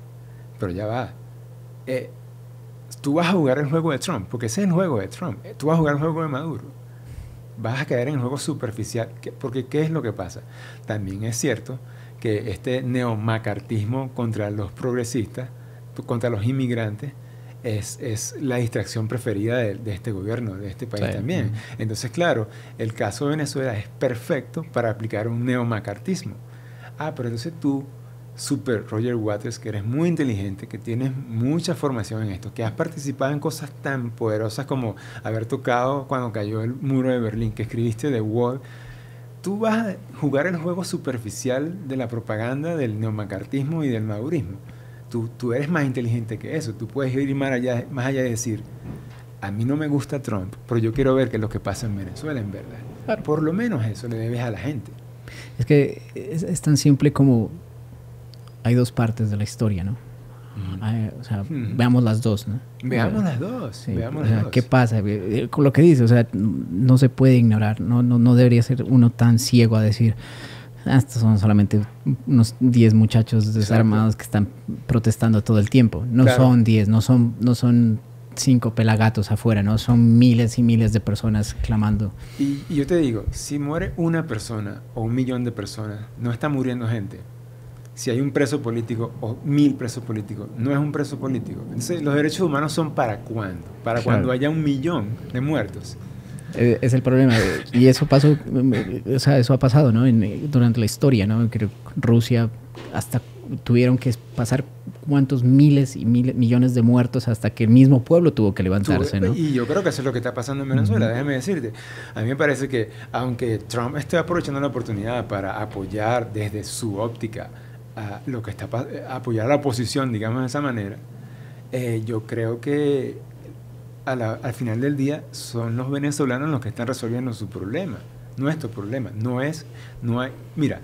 Pero ya va. Tú vas a jugar el juego de Trump, porque ese es el juego de Trump. Tú vas a jugar el juego de Maduro. Vas a caer en el juego superficial. Porque ¿qué es lo que pasa? También es cierto que este neomacartismo contra los progresistas, contra los inmigrantes, es la distracción preferida de este gobierno, de este país también. Entonces, claro, el caso de Venezuela es perfecto para aplicar un neomacartismo. Pero entonces tú, Super Roger Waters, que eres muy inteligente, que tienes mucha formación en esto, que has participado en cosas tan poderosas como haber tocado cuando cayó el muro de Berlín, que escribiste The Wall, tú vas a jugar el juego superficial de la propaganda del neomacartismo y del madurismo. Tú eres más inteligente que eso. Tú puedes ir más allá de decir, a mí no me gusta Trump, pero yo quiero ver qué es lo que pasa en Venezuela, en verdad. Claro. Por lo menos eso le debes a la gente. Es que es tan simple como hay dos partes de la historia, ¿no? O sea, veamos las dos, ¿no? Veamos las dos. Sí, veamos las dos. ¿Qué pasa? Con lo que dice, o sea, no se puede ignorar. No debería ser uno tan ciego a decir, estos son solamente unos 10 muchachos desarmados que están protestando todo el tiempo. No son 10, no son 5 pelagatos afuera, ¿no? Son miles y miles de personas clamando. Y yo te digo, si muere una persona o 1 millón de personas, no está muriendo gente. Si hay un preso político o 1000 presos políticos, no es un preso político. Entonces, los derechos humanos son ¿para cuándo? Para cuando haya 1 millón de muertos. Es el problema. Y eso pasó, o sea, eso ha pasado, ¿no? Durante la historia, ¿no? Creo que Rusia hasta tuvieron que pasar cuántos miles y millones de muertos hasta que el mismo pueblo tuvo que levantarse, ¿no? Y yo creo que eso es lo que está pasando en Venezuela. Déjame decirte, a mí me parece que aunque Trump esté aprovechando la oportunidad para apoyar desde su óptica lo que está apoyar a la oposición, digamos de esa manera, yo creo que al final del día son los venezolanos los que están resolviendo su problema, nuestro problema. Mira,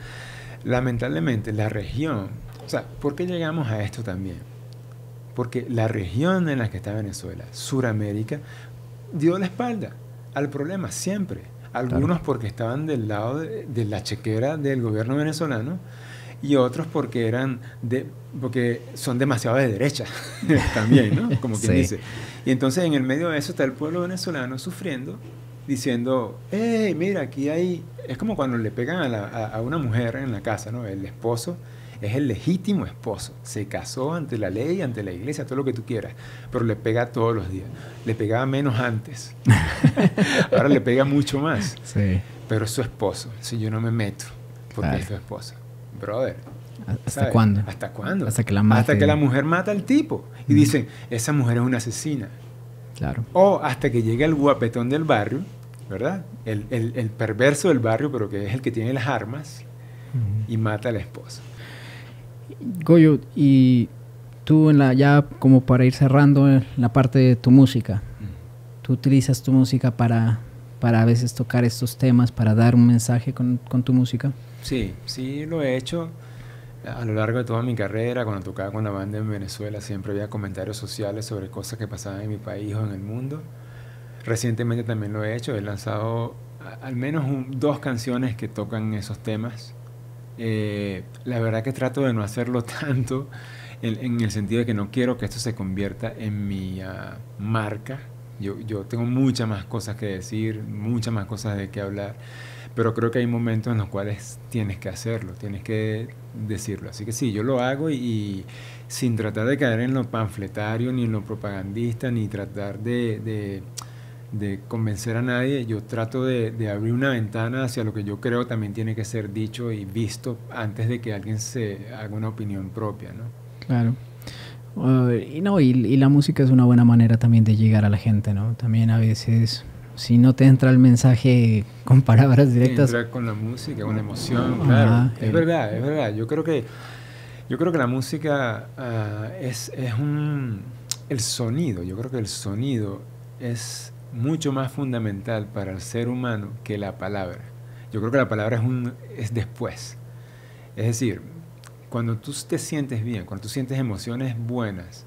lamentablemente la región, o sea, ¿por qué llegamos a esto también? Porque la región en la que está Venezuela, Suramérica, dio la espalda al problema siempre. Algunos porque estaban del lado de la chequera del gobierno venezolano y otros porque son demasiado de derecha también, ¿no? Como quien dice. Y entonces en el medio de eso está el pueblo venezolano sufriendo, diciendo, hey, mira, aquí hay... Es como cuando le pegan a una mujer en la casa, ¿no? El esposo es el legítimo esposo. Se casó ante la ley, ante la iglesia, todo lo que tú quieras, pero le pega todos los días. Le pegaba menos antes. Ahora le pega mucho más. Sí. Pero es su esposo. Si yo no me meto, porque es su esposo. Brother. ¿Hasta ¿sabes? cuándo? ¿Hasta cuándo? Hasta que la mate. Hasta que la mujer mata al tipo. Y dicen, esa mujer es una asesina. Claro. O hasta que llegue el guapetón del barrio, ¿verdad? El perverso del barrio, pero que es el que tiene las armas, y mata a la esposa. Goyo, y tú ya como para ir cerrando en la parte de tu música, ¿tú utilizas tu música para a veces tocar estos temas, para dar un mensaje con tu música? Sí, sí lo he hecho a lo largo de toda mi carrera. Cuando tocaba con la banda en Venezuela siempre había comentarios sociales sobre cosas que pasaban en mi país o en el mundo. Recientemente también lo he hecho, he lanzado al menos 2 canciones que tocan esos temas. La verdad que trato de no hacerlo tanto en el sentido de que no quiero que esto se convierta en mi marca. Yo tengo muchas más cosas que decir, muchas más cosas de qué hablar, pero creo que hay momentos en los cuales tienes que hacerlo, tienes que decirlo. Así que sí, yo lo hago y sin tratar de caer en lo panfletario, ni en lo propagandista, ni tratar de convencer a nadie. Yo trato de abrir una ventana hacia lo que yo creo también tiene que ser dicho y visto antes de que alguien se haga una opinión propia, ¿no? Claro. Y la música es una buena manera también de llegar a la gente, ¿no? También a veces, si no te entra el mensaje con palabras directas... Entra con la música, con la emoción, claro. Es verdad, es verdad. Yo creo que la música es el sonido. Yo creo que el sonido es mucho más fundamental para el ser humano que la palabra. Yo creo que la palabra es después. Es decir, cuando tú te sientes bien, cuando tú sientes emociones buenas,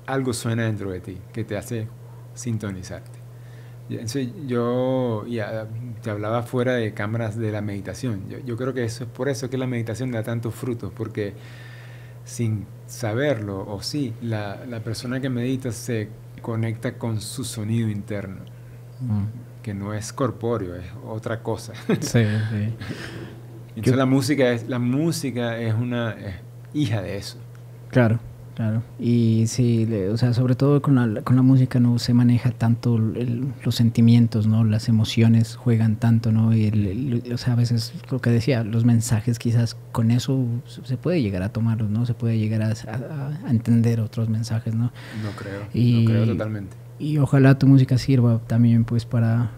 algo suena dentro de ti que te hace sintonizarte. Entonces yo ya te hablaba fuera de cámaras de la meditación. Yo creo que eso es por eso que la meditación da tantos frutos, porque sin saberlo, o sí, la persona que medita se conecta con su sonido interno, que no es corpóreo, es otra cosa. Sí, sí. Entonces la música es una hija de eso. Claro, claro. Y sí, o sea, sobre todo con la música no se maneja tanto los sentimientos, ¿no? Las emociones juegan tanto, ¿no? O sea, a veces lo que decía, los mensajes quizás con eso se puede llegar a tomarlos, ¿no? Se puede llegar a entender otros mensajes, ¿no? No creo totalmente. Y ojalá tu música sirva también pues para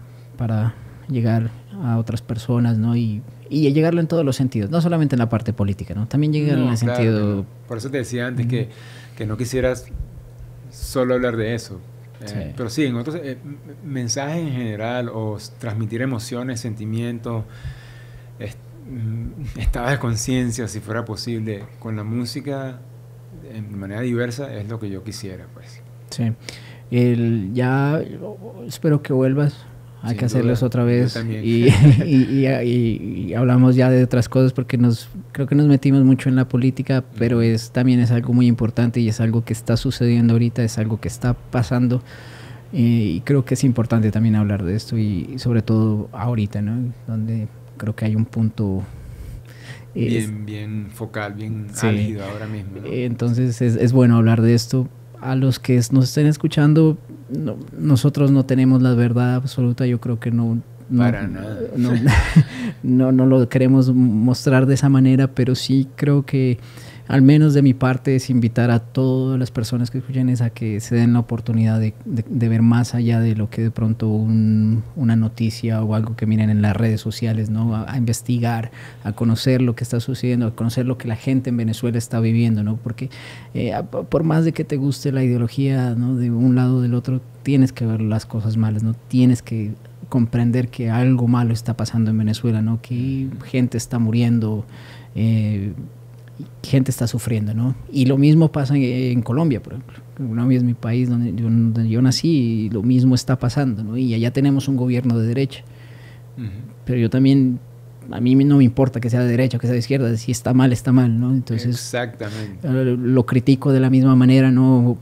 llegar a otras personas, ¿no? Y llegarlo en todos los sentidos, no solamente en la parte política, ¿no? También llegar en el sentido... No. Por eso te decía antes que no quisieras solo hablar de eso. Sí. Pero sí, en otros mensajes en general, o transmitir emociones, sentimientos, estados de conciencia, si fuera posible, con la música de manera diversa, es lo que yo quisiera, pues. Sí. Ya espero que vuelvas. Hay que hacerlos otra vez y hablamos ya de otras cosas porque creo que nos metimos mucho en la política, pero también es algo muy importante y es algo que está sucediendo ahorita, es algo que está pasando y creo que es importante también hablar de esto y sobre todo ahorita, ¿no? Donde creo que hay un punto bien focal, bien álgido ahora mismo, ¿no? Entonces es bueno hablar de esto. A los que nos estén escuchando, nosotros no tenemos la verdad absoluta, yo creo que no para nada. No lo queremos mostrar de esa manera, pero sí creo que al menos de mi parte es invitar a todas las personas que escuchen a que se den la oportunidad de ver más allá de lo que de pronto una noticia o algo que miren en las redes sociales, ¿no? A investigar, a conocer lo que está sucediendo, a conocer lo que la gente en Venezuela está viviendo, ¿no? Porque por más de que te guste la ideología, ¿no? De un lado o del otro, tienes que ver las cosas malas, ¿no? Tienes que comprender que algo malo está pasando en Venezuela, ¿no? Que gente está muriendo, gente está sufriendo, ¿no? Y lo mismo pasa en Colombia, por ejemplo. Colombia es mi país donde yo nací y lo mismo está pasando, ¿no? Y allá tenemos un gobierno de derecha. pero yo también, a mí no me importa que sea de derecha o que sea de izquierda, si está mal, ¿no? Entonces, exactamente. Lo critico de la misma manera, ¿no?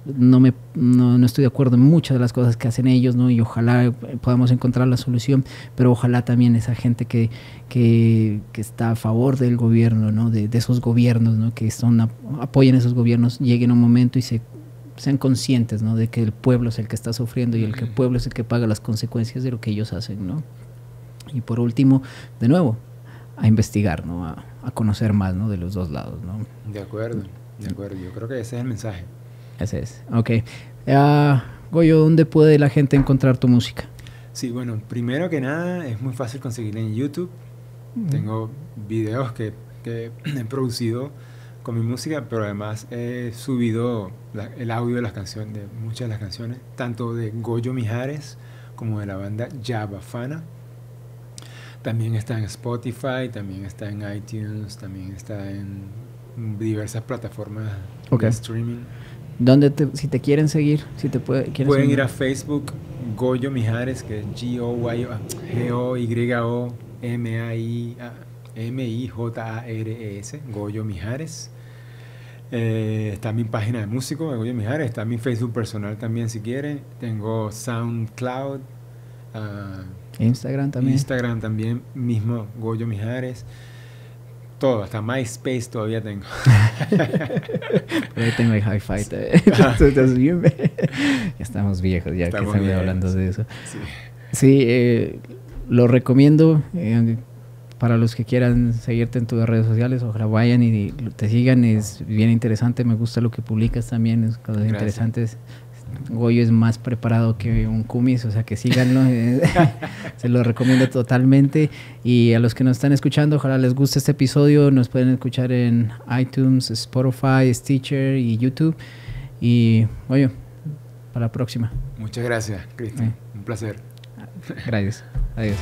No estoy de acuerdo en muchas de las cosas que hacen ellos, ¿no? Y ojalá podamos encontrar la solución, pero ojalá también esa gente que está a favor del gobierno, ¿no? De esos gobiernos, ¿no? Que apoyan esos gobiernos, lleguen a un momento y sean conscientes, ¿no? De que el pueblo es el que está sufriendo y el pueblo es el que paga las consecuencias de lo que ellos hacen, ¿no? Y por último, de nuevo, a investigar, ¿no? A conocer más, ¿no? De los dos lados, ¿no? De acuerdo. Yo creo que ese es el mensaje. Ese es. Ok. Goyo, ¿dónde puede la gente encontrar tu música? Sí, bueno, primero que nada es muy fácil conseguirla en YouTube. Tengo videos que he producido con mi música, pero además he subido el audio de las canciones, de muchas de las canciones, tanto de Goyo Mijares como de la banda Ya Bafana. También está en Spotify, también está en iTunes, también está en diversas plataformas de streaming. Si te quieren seguir, pueden ir a Facebook, Goyo Mijares, que es Goyomijares, Goyo Mijares. Está mi página de músico de Goyo Mijares, está mi Facebook personal también si quieren. Tengo SoundCloud, Instagram también, mismo Goyo Mijares. Todo, hasta MySpace todavía tengo. Pero ahí tengo el Hi-Fi. Ya estamos viejos, ya estamos que estamos hablando de eso. Sí, lo recomiendo para los que quieran seguirte en tus redes sociales. Ojalá vayan y te sigan. Es bien interesante. Me gusta lo que publicas también. Es cosas interesantes. Goyo es más preparado que un cumis, o sea que síganlo. Se lo recomiendo totalmente. Y a los que nos están escuchando, ojalá les guste este episodio. Nos pueden escuchar en iTunes, Spotify, Stitcher y YouTube. Y Goyo, para la próxima. Muchas gracias, Cristian. Un placer. Gracias. Adiós.